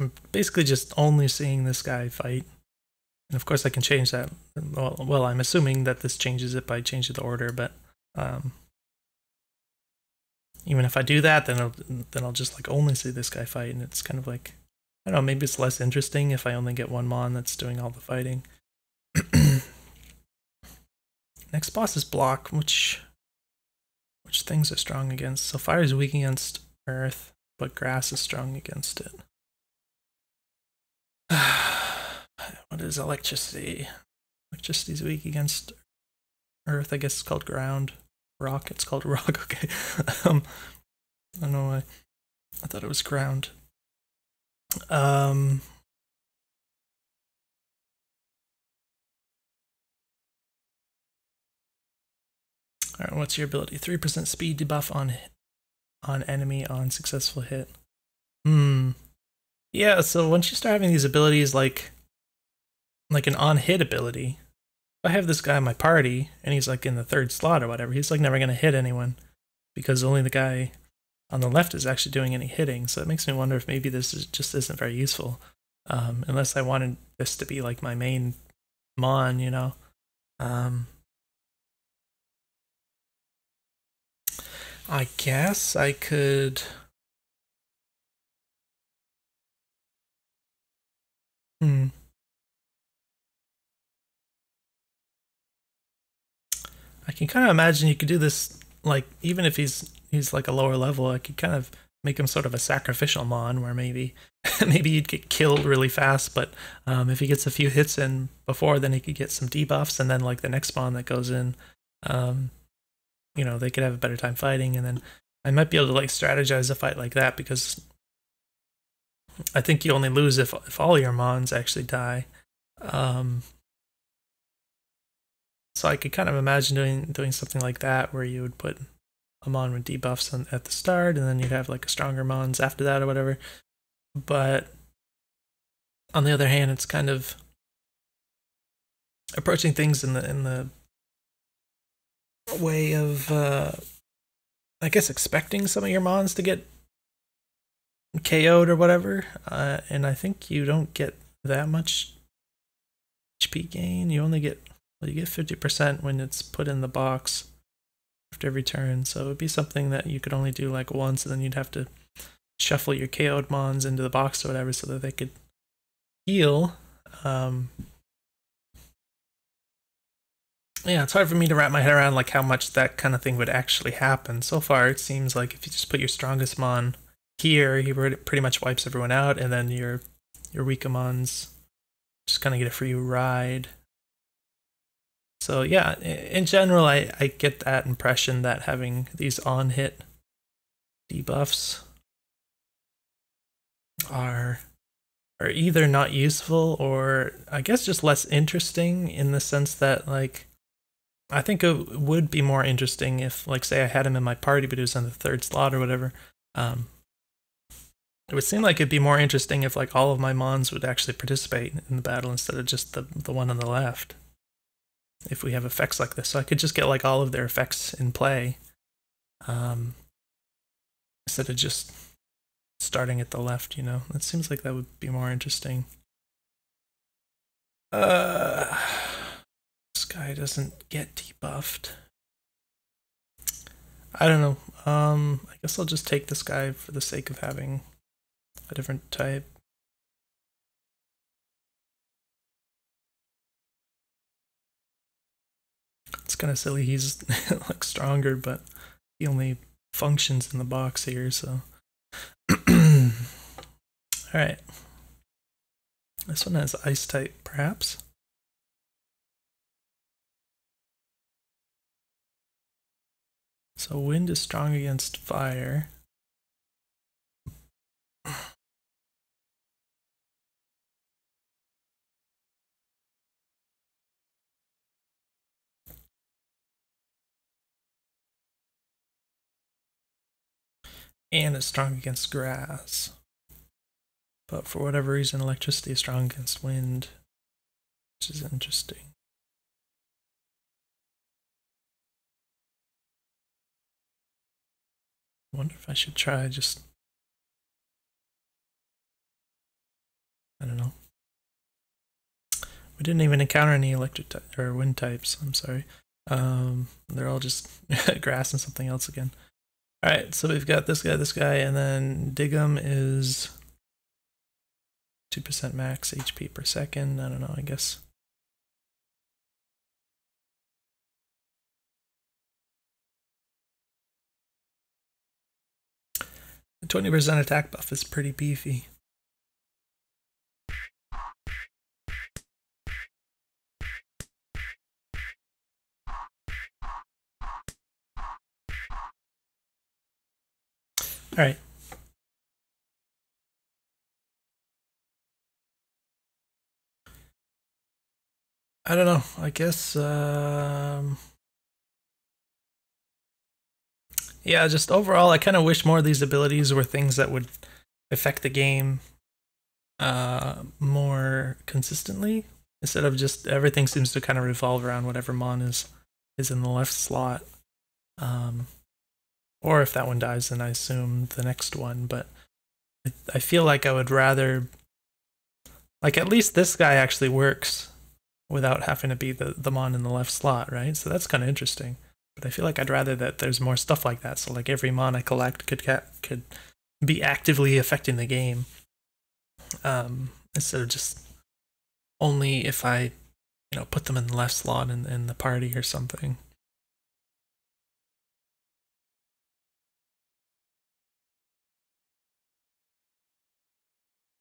I'm basically just only seeing this guy fight. And of course I can change that. Well, I'm assuming that this changes it by changing the order, but even if I do that, then I'll just like only see this guy fight, and it's kind of like, I don't know, maybe it's less interesting if I only get one mon that's doing all the fighting. Next boss is block, which things are strong against. So fire is weak against earth, but grass is strong against it. What is electricity? Electricity is weak against earth. I guess it's called ground. Rock, it's called rock. Okay. I don't know why. I thought it was ground. Alright, what's your ability? 3% speed debuff on enemy on successful hit. Yeah, so once you start having these abilities like an on-hit ability, if I have this guy in my party and he's like in the 3rd slot or whatever, he's like never going to hit anyone because only the guy on the left is actually doing any hitting. So it makes me wonder if maybe this just isn't very useful, unless I wanted this to be like my main mon, you know. I guess I could. I can kind of imagine you could do this, like, even if he's he's like a lower level, I could kind of make him sort of a sacrificial mon where maybe maybe he'd get killed really fast, but if he gets a few hits in before, then he could get some debuffs, and then like the next mon that goes in, you know, they could have a better time fighting, and then I might be able to like strategize a fight like that, because I think you only lose if all your mons actually die. So I could kind of imagine doing something like that, where you would put a mon with debuffs at the start, and then you'd have like a stronger mons after that or whatever. But on the other hand, it's kind of approaching things in the way of I guess expecting some of your mons to get KO'd or whatever, and I think you don't get that much HP gain. You only get, well, you get 50% when it's put in the box after every turn, so it would be something that you could only do like once, and then you'd have to shuffle your KO'd mons into the box or whatever so that they could heal. Yeah, it's hard for me to wrap my head around like how much that kind of thing would actually happen. So far, it seems like if you just put your strongest mon here, he pretty much wipes everyone out, and then your weaker mons just kind of get a free ride. So yeah, in general, I get that impression that having these on-hit debuffs are either not useful, or I guess just less interesting, in the sense that, like, I think it would be more interesting if, like, say I had him in my party but he was on the 3rd slot or whatever. It would seem like it'd be more interesting if like all of my mons would actually participate in the battle instead of just the one on the left. If we have effects like this, so I could just get like all of their effects in play, instead of just starting at the left, you know. It seems like that would be more interesting. This guy doesn't get debuffed. I don't know. I guess I'll just take this guy for the sake of having a different type. It's kind of silly he's like stronger, but he only functions in the box here, so. Alright. This one has ice type, perhaps. So wind is strong against fire. And it's strong against grass. But for whatever reason, electricity is strong against wind, which is interesting. I wonder if I should try just, I don't know. We didn't even encounter any electric or wind types, I'm sorry. They're all just grass and something else again. Alright, so we've got this guy, and then Dig'em is 2% max HP per second. I don't know, I guess. The 20% attack buff is pretty beefy. Alright. I don't know, I guess, yeah, just overall, I kind of wish more of these abilities were things that would affect the game more consistently, instead of just everything seems to kind of revolve around whatever mon is in the left slot. Or if that one dies, then I assume the next one, but I feel like I would rather, like, at least this guy actually works without having to be the mon in the left slot, right? So that's kind of interesting. But I feel like I'd rather that there's more stuff like that. So like every mon I collect could be actively affecting the game, instead of just only if I, you know, put them in the left slot in the party or something.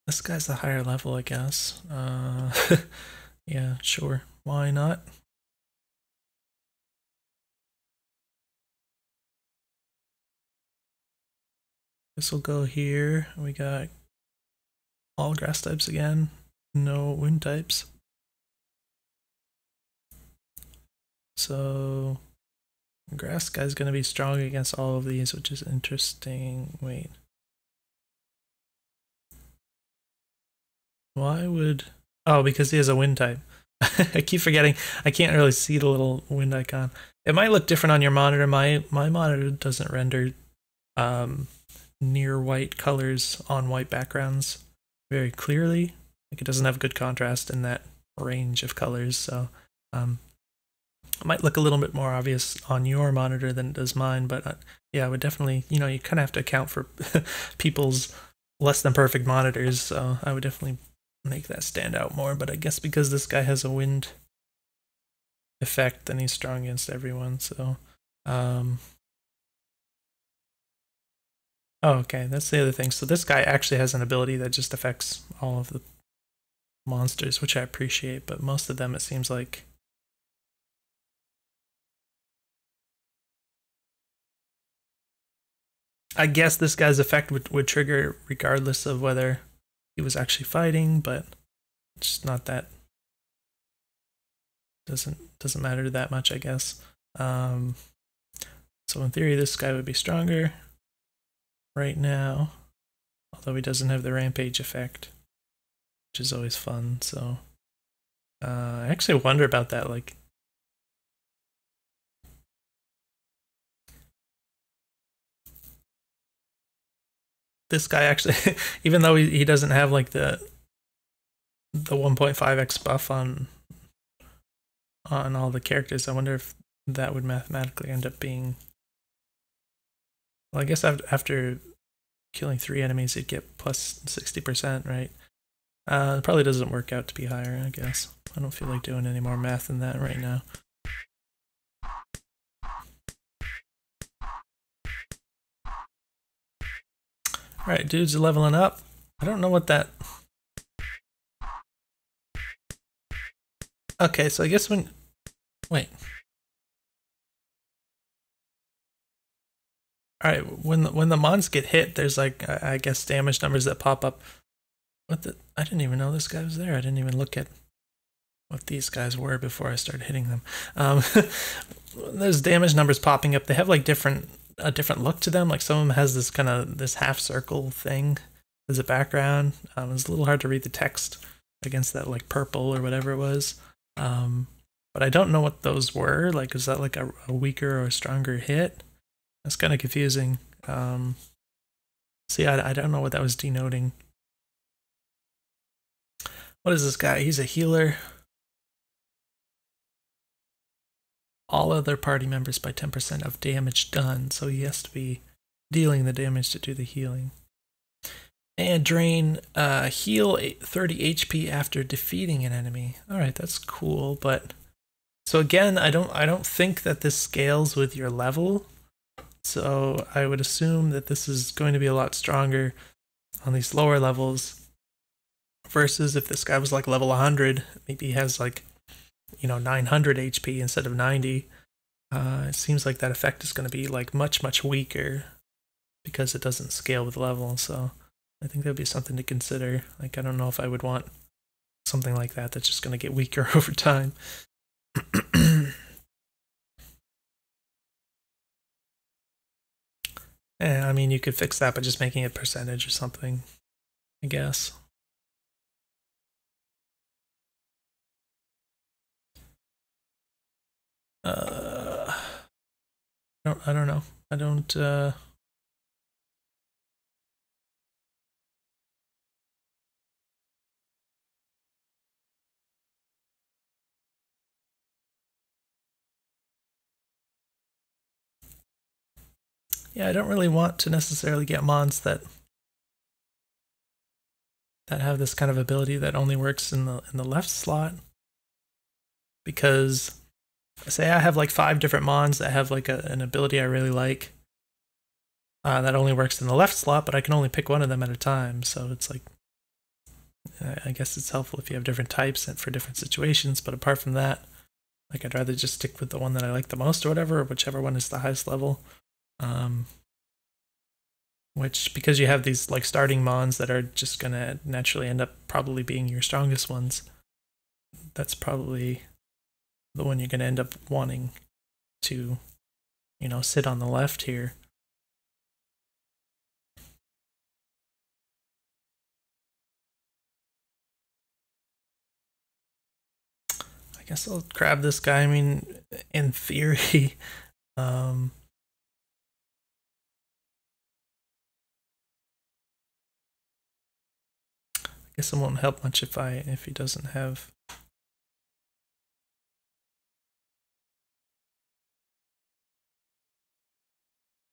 This guy's the higher level, I guess. Yeah, sure. Why not? This will go here. We got all grass types again. No wind types. So grass guy's gonna be strong against all of these, which is interesting. Wait. Why would... Oh, because he has a wind type. I keep forgetting. I can't really see the little wind icon. It might look different on your monitor. My monitor doesn't render near white colors on white backgrounds very clearly. Like, it doesn't have good contrast in that range of colors, so it might look a little bit more obvious on your monitor than it does mine, but yeah, I would definitely, you know, you kind of have to account for people's less than perfect monitors, so I would definitely make that stand out more. But I guess because this guy has a wind effect, then he's strong against everyone, so oh, okay, that's the other thing. So this guy actually has an ability that just affects all of the monsters, which I appreciate, but most of them it seems like I guess this guy's effect would trigger regardless of whether he was actually fighting, but it's not that doesn't matter that much, I guess. So in theory, this guy would be stronger right now, although he doesn't have the rampage effect, which is always fun. So I actually wonder about that. Like, this guy actually, even though he doesn't have like the 1.5x buff on all the characters, I wonder if that would mathematically end up being... Well, I guess after killing 3 enemies, you'd get plus 60%, right? It probably doesn't work out to be higher, I guess. I don't feel like doing any more math than that right now. Alright, dudes are leveling up. I don't know what that... Okay, so I guess when... Wait. Alright, when the mons get hit, there's like, I guess, damage numbers that pop up. What the... I didn't even know this guy was there. I didn't even look at what these guys were before I started hitting them. There's damage numbers popping up. They have like a different look to them. Like, some of them has this kind of this half circle thing as a background. It's a little hard to read the text against that like purple or whatever it was. But I don't know what those were. Like, is that like a weaker or a stronger hit? That's kind of confusing. See, I don't know what that was denoting. What is this guy? He's a healer. All other party members by 10% of damage done, so he has to be dealing the damage to do the healing. And drain heal 30 HP after defeating an enemy. Alright, that's cool, but so again, I don't think that this scales with your level. So I would assume that this is going to be a lot stronger on these lower levels versus if this guy was like level 100, maybe he has like, you know, 900 HP instead of 90. It seems like that effect is going to be like much weaker because it doesn't scale with level. So I think that'd be something to consider. Like, I don't know if I would want something like that that's just going to get weaker over time. I mean, you could fix that by just making it percentage or something, I guess. I don't know. I don't, yeah, I don't really want to necessarily get mons that have this kind of ability that only works in the left slot, because say I have like 5 different mons that have like an ability I really like that only works in the left slot, but I can only pick one of them at a time. So it's like I guess it's helpful if you have different types and for different situations, but apart from that, like I'd rather just stick with the one that I like the most or whatever, or whichever one is the highest level. Which, because you have these like starting mons that are just gonna naturally end up probably being your strongest ones, that's probably the one you're gonna end up wanting to, you know, sit on the left here. I guess I'll grab this guy. I mean, in theory, I guess it won't help much if he doesn't have.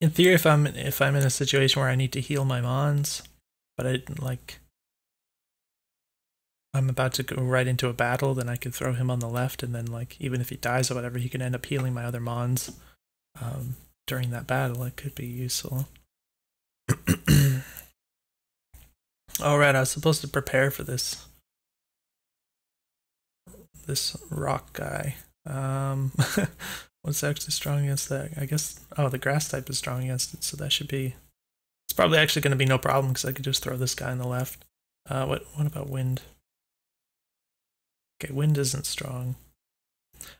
In theory, if I'm in a situation where I need to heal my mons, but I like I'm about to go right into a battle, then I could throw him on the left, and then like even if he dies or whatever, he can end up healing my other mons during that battle. It could be useful. All right, I was supposed to prepare for this rock guy. What's actually strong against that? I guess, oh, the grass type is strong against it, so that should be, it's probably actually going to be no problem because I could just throw this guy on the left. What about wind? Okay, wind isn't strong.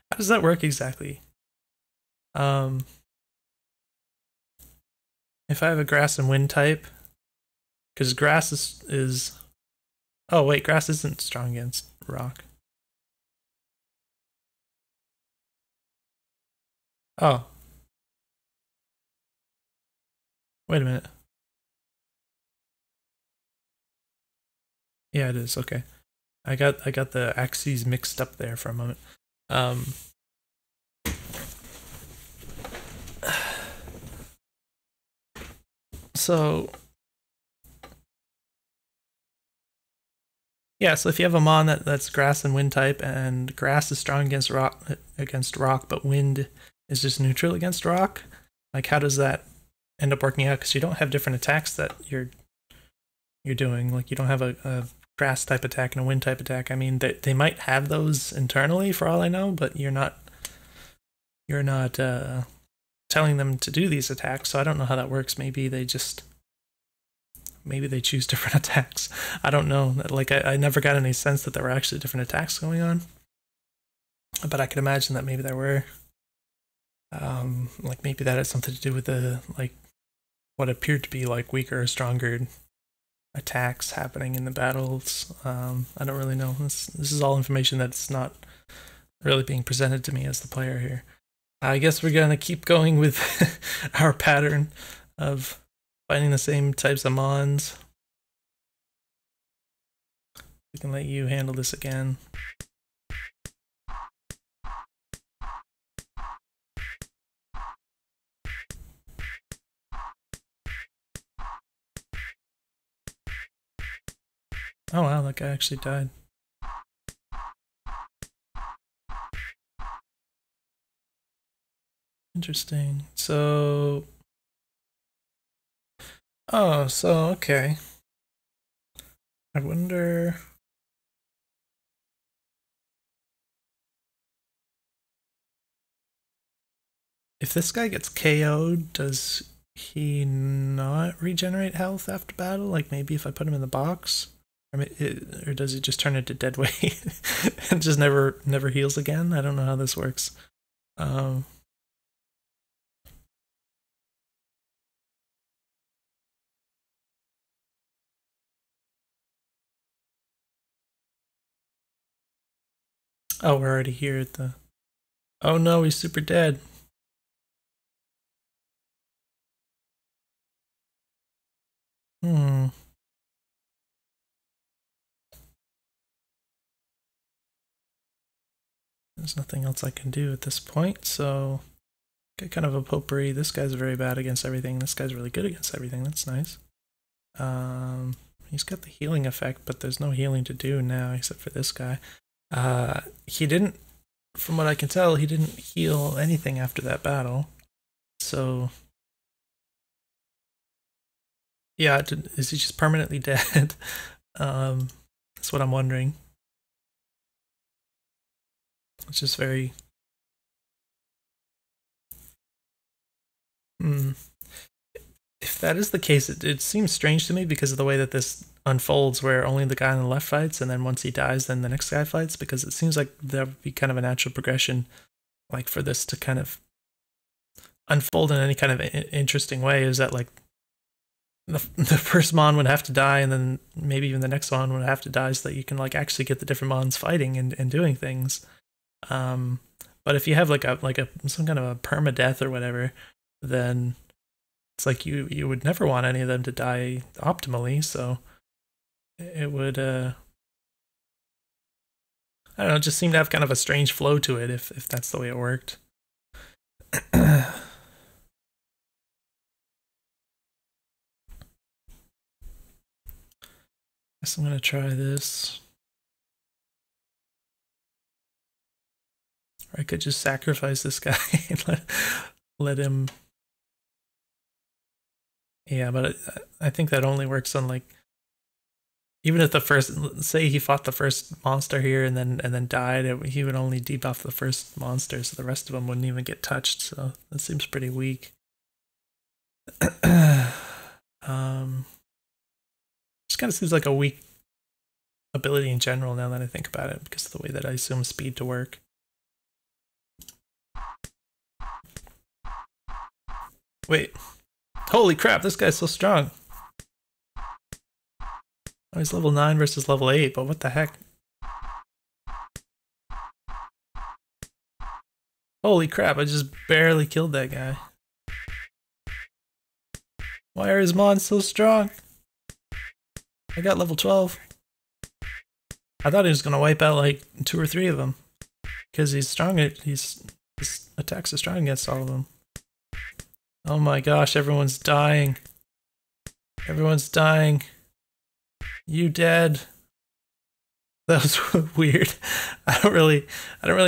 How does that work exactly? If I have a grass and wind type, because grass is oh wait, grass isn't strong against rock. Oh, wait a minute. Yeah, it is. Okay, I got the axes mixed up there for a moment. So yeah, so if you have a mon that's grass and wind type, and grass is strong against rock, but wind is just neutral against rock, like how does that end up working out? Because you don't have different attacks that you're doing. Like you don't have a grass type attack and a wind type attack. I mean, they might have those internally for all I know, but you're not telling them to do these attacks. So I don't know how that works. Maybe they choose different attacks. I don't know. Like I never got any sense that there were actually different attacks going on, but I could imagine that maybe there were. Like maybe that had something to do with the like what appeared to be like weaker or stronger attacks happening in the battles. I don't really know. This is all information that's not really being presented to me as the player here. I guess we're gonna keep going with our pattern of finding the same types of mons. We can let you handle this again. Oh wow, that guy actually died. Interesting. So, oh, so okay. I wonder. If this guy gets KO'd, does he not regenerate health after battle? Like maybe if I put him in the box? Or does he just turn into dead weight and just never heals again? I don't know how this works. Oh we're already here at the. Oh no, he's super dead. Hmm. There's nothing else I can do at this point, so get kind of a potpourri. This guy's very bad against everything. This guy's really good against everything. That's nice. He's got the healing effect, but there's no healing to do now except for this guy. He didn't, from what I can tell, he didn't heal anything after that battle. So, yeah, is he just permanently dead? That's what I'm wondering. It's just very... If that is the case, it seems strange to me because of the way that this unfolds, where only the guy on the left fights, and then once he dies, then the next guy fights, because it seems like that would be kind of a natural progression, like for this to kind of unfold in any kind of interesting way, is that like the first Mon would have to die, and then maybe even the next Mon would have to die, so that you can like actually get the different Mons fighting and doing things. But if you have like a some kind of a permadeath or whatever, then it's like you would never want any of them to die optimally, so it would I don't know, just seem to have kind of a strange flow to it if that's the way it worked. Guess I'm gonna try this. Or I could just sacrifice this guy and let him. Yeah, but I think that only works on like, even if the first, say he fought the first monster here and then died, he would only debuff the first monster, so the rest of them wouldn't even get touched. So that seems pretty weak. Just kind of seems like a weak ability in general now that I think about it, because of the way that I assume speed to work. Wait. Holy crap, this guy's so strong. Oh, he's level 9 versus level 8, but what the heck? Holy crap, I just barely killed that guy. Why are his mons so strong? I got level 12. I thought he was gonna wipe out like 2 or 3 of them, because he's strong. His attacks are strong against all of them. Oh my gosh, everyone's dying. Everyone's dying. You dead. That was weird. I don't really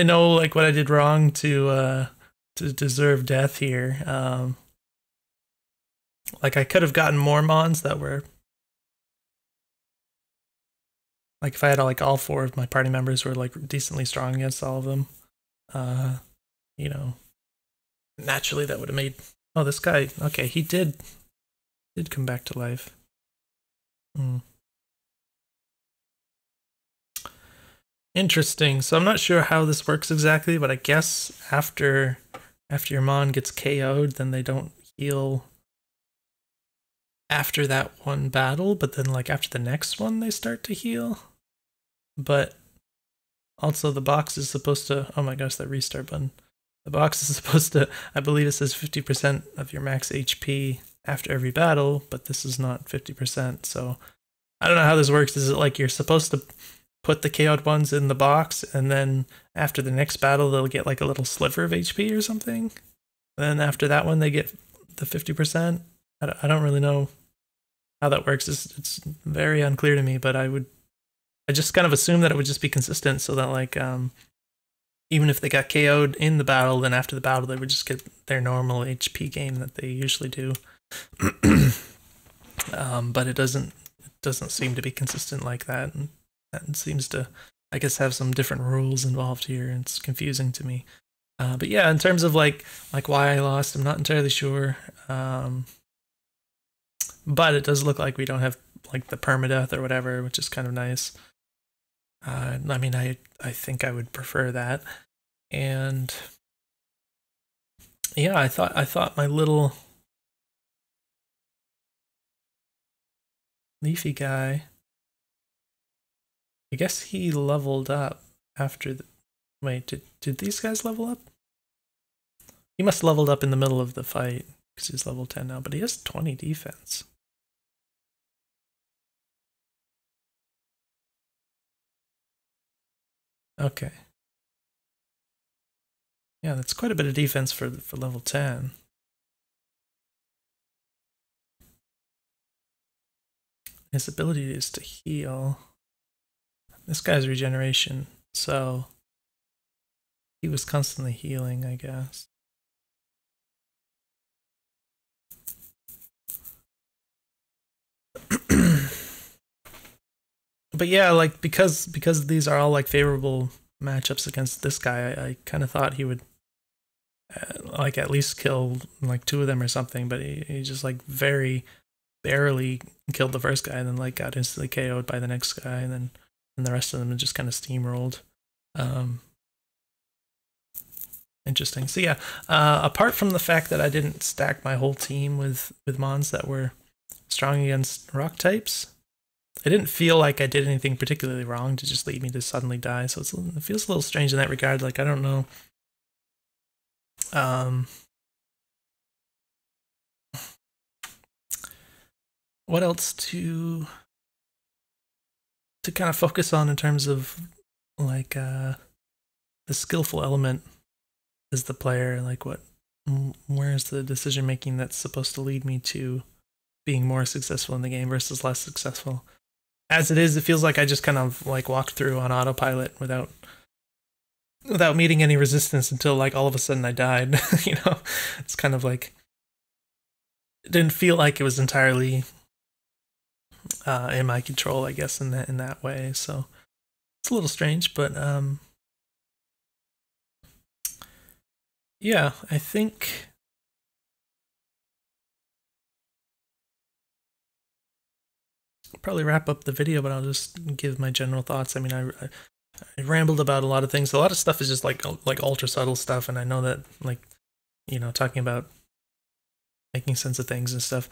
know like what I did wrong to deserve death here. Like I could have gotten more mons that were like, if I had like all 4 of my party members were like decently strong against all of them, you know, naturally that would have made... Oh, this guy, okay, he did come back to life. Interesting. So I'm not sure how this works exactly, but I guess after your Mon gets KO'd, then they don't heal after that one battle, but then like after the next one they start to heal. But also the box is supposed to... Oh my gosh, that restart button. The box is supposed to, I believe it says 50% of your max HP after every battle, but this is not 50%, so I don't know how this works. Is it like you're supposed to put the KO'd ones in the box, and then after the next battle they'll get like a little sliver of HP or something? And then after that one they get the 50%? I don't really know how that works. It's very unclear to me, but I just kind of assume that it would just be consistent, so that like even if they got KO'd in the battle, then after the battle they would just get their normal HP gain that they usually do. But it doesn't seem to be consistent like that, and that seems to, I guess, have some different rules involved here, and it's confusing to me. But yeah, in terms of like why I lost, I'm not entirely sure. But it does look like we don't have like the permadeath or whatever, which is kind of nice. I mean, I think I would prefer that. And yeah, I thought my little leafy guy, I guess he leveled up after the... Wait, did these guys level up? He must have leveled up in the middle of the fight, because he's level 10 now, but he has 20 defense. Okay. Yeah, that's quite a bit of defense for level 10. His ability is to heal. This guy's regeneration, so he was constantly healing, I guess. but yeah, like because these are all like favorable matchups against this guy, I kind of thought he would like at least kill like 2 of them or something, but he just like very barely killed the first guy and then like got instantly KO'd by the next guy, and the rest of them just kind of steamrolled. Interesting. So yeah, apart from the fact that I didn't stack my whole team with mons that were strong against rock types, I didn't feel like I did anything particularly wrong to just lead me to suddenly die. So it feels a little strange in that regard. Like I don't know. What else to kind of focus on in terms of like the skillful element as the player, like where's the decision making that's supposed to lead me to being more successful in the game versus less successful. As it is, it feels like I just kind of like walked through on autopilot without meeting any resistance until like all of a sudden I died. You know, it's kind of like it didn't feel like it was entirely in my control, I guess, in that way. So it's a little strange, but yeah, I think I'll probably wrap up the video, but I'll just give my general thoughts. I mean, I rambled about a lot of things. A lot of stuff is just like ultra subtle stuff, and I know that like, you know, talking about making sense of things and stuff.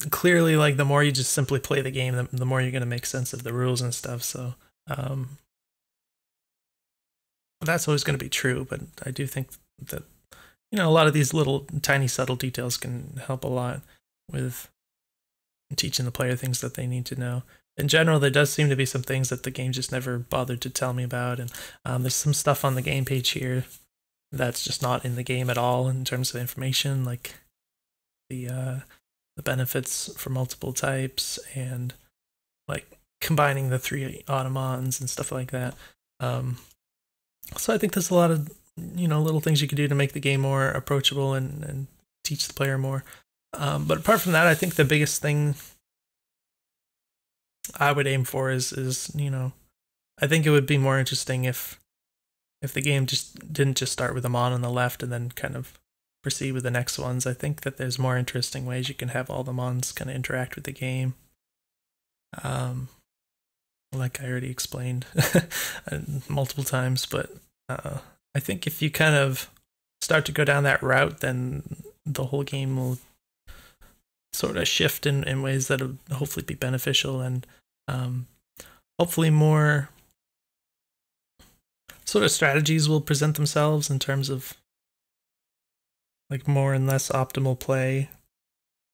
Clearly, like the more you just simply play the game, the more you're gonna make sense of the rules and stuff. So that's always going to be true. But I do think that, you know, a lot of these little tiny subtle details can help a lot with teaching the player things that they need to know. In general, there does seem to be some things that the game just never bothered to tell me about, and there's some stuff on the game page here that's just not in the game at all in terms of information, like the benefits for multiple types and like combining the 3 Automons and stuff like that. So I think there's a lot of, you know, little things you can do to make the game more approachable and teach the player more. But apart from that, I think the biggest thing I would aim for is, you know, I think it would be more interesting if the game just didn't just start with a mon on the left and then kind of proceed with the next ones. I think that there's more interesting ways you can have all the mons kind of interact with the game. Like I already explained multiple times, but I think if you kind of start to go down that route, then the whole game will sort of shift in ways that will hopefully be beneficial, and hopefully more sort of strategies will present themselves in terms of like more and less optimal play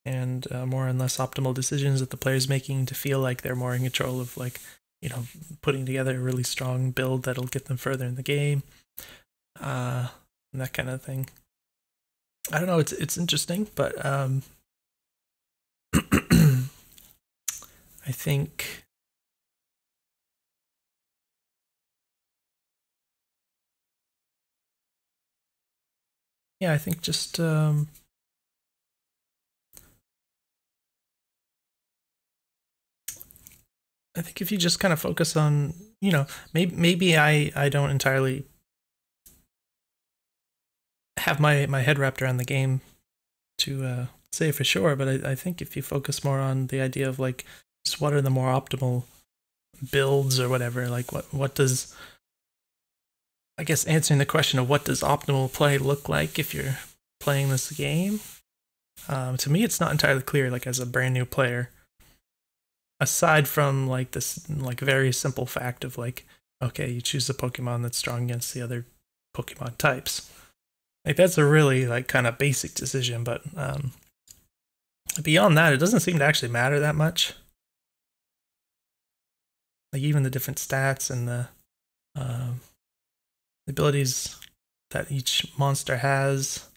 and more and less optimal decisions that the player's making to feel like they're more in control of, like, you know, putting together a really strong build that'll get them further in the game, and that kind of thing. I don't know, it's interesting, but I think yeah, I think just I think if you just kind of focus on, you know, maybe I don't entirely have my head wrapped around the game to say for sure, but I think if you focus more on the idea of like just what are the more optimal builds or whatever, like what does, I guess answering the question of what does optimal play look like if you're playing this game, to me it's not entirely clear, like as a brand new player, aside from like this like very simple fact of like, okay, you choose a Pokemon that's strong against the other Pokemon types. Like that's a really like kind of basic decision, but beyond that, it doesn't seem to actually matter that much. Like even the different stats and the abilities that each monster has,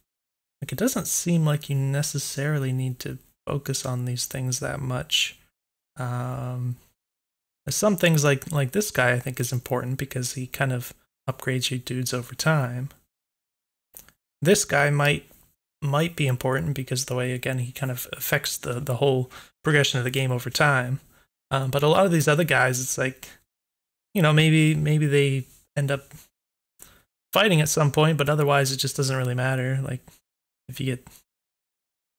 like it doesn't seem like you necessarily need to focus on these things that much. There's some things like this guy I think is important because he kind of upgrades your dudes over time. This guy might be important because the way, again, he kind of affects the whole progression of the game over time. But a lot of these other guys, it's like, you know, maybe they end up fighting at some point, but otherwise it just doesn't really matter. Like if you get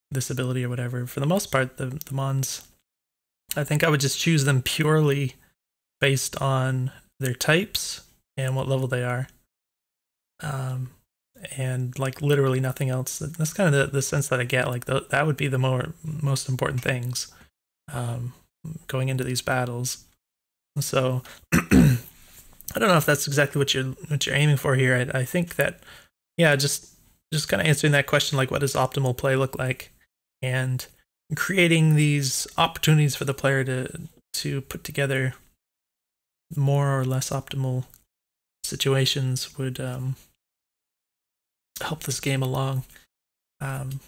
this ability or whatever, for the most part, the Mons, I think I would just choose them purely based on their types and what level they are. And like literally nothing else. That's kind of the sense that I get. Like that would be the most important things going into these battles. So I don't know if that's exactly what you're aiming for here. I think that, yeah, just kind of answering that question, like what does optimal play look like, and creating these opportunities for the player to put together more or less optimal situations would help this game along. And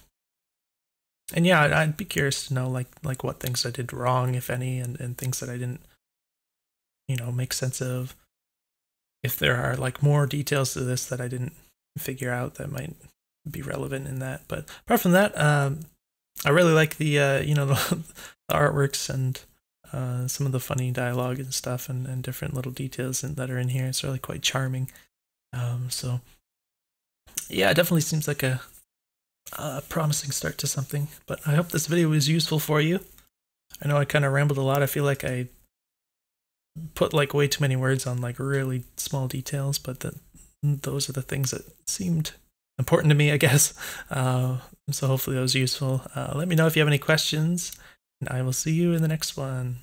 yeah, I'd be curious to know like what things I did wrong, if any, and things that I didn't, you know, make sense of. If there are like more details to this that I didn't figure out that might be relevant in that. But apart from that, I really like the you know, the artworks and some of the funny dialogue and stuff, and different little details that are in here. It's really quite charming. So yeah, it definitely seems like a promising start to something. But I hope this video was useful for you. I know I kind of rambled a lot. I feel like I put like way too many words on like really small details, but those are the things that seemed important to me, I guess. So hopefully that was useful. Let me know if you have any questions, and I will see you in the next one.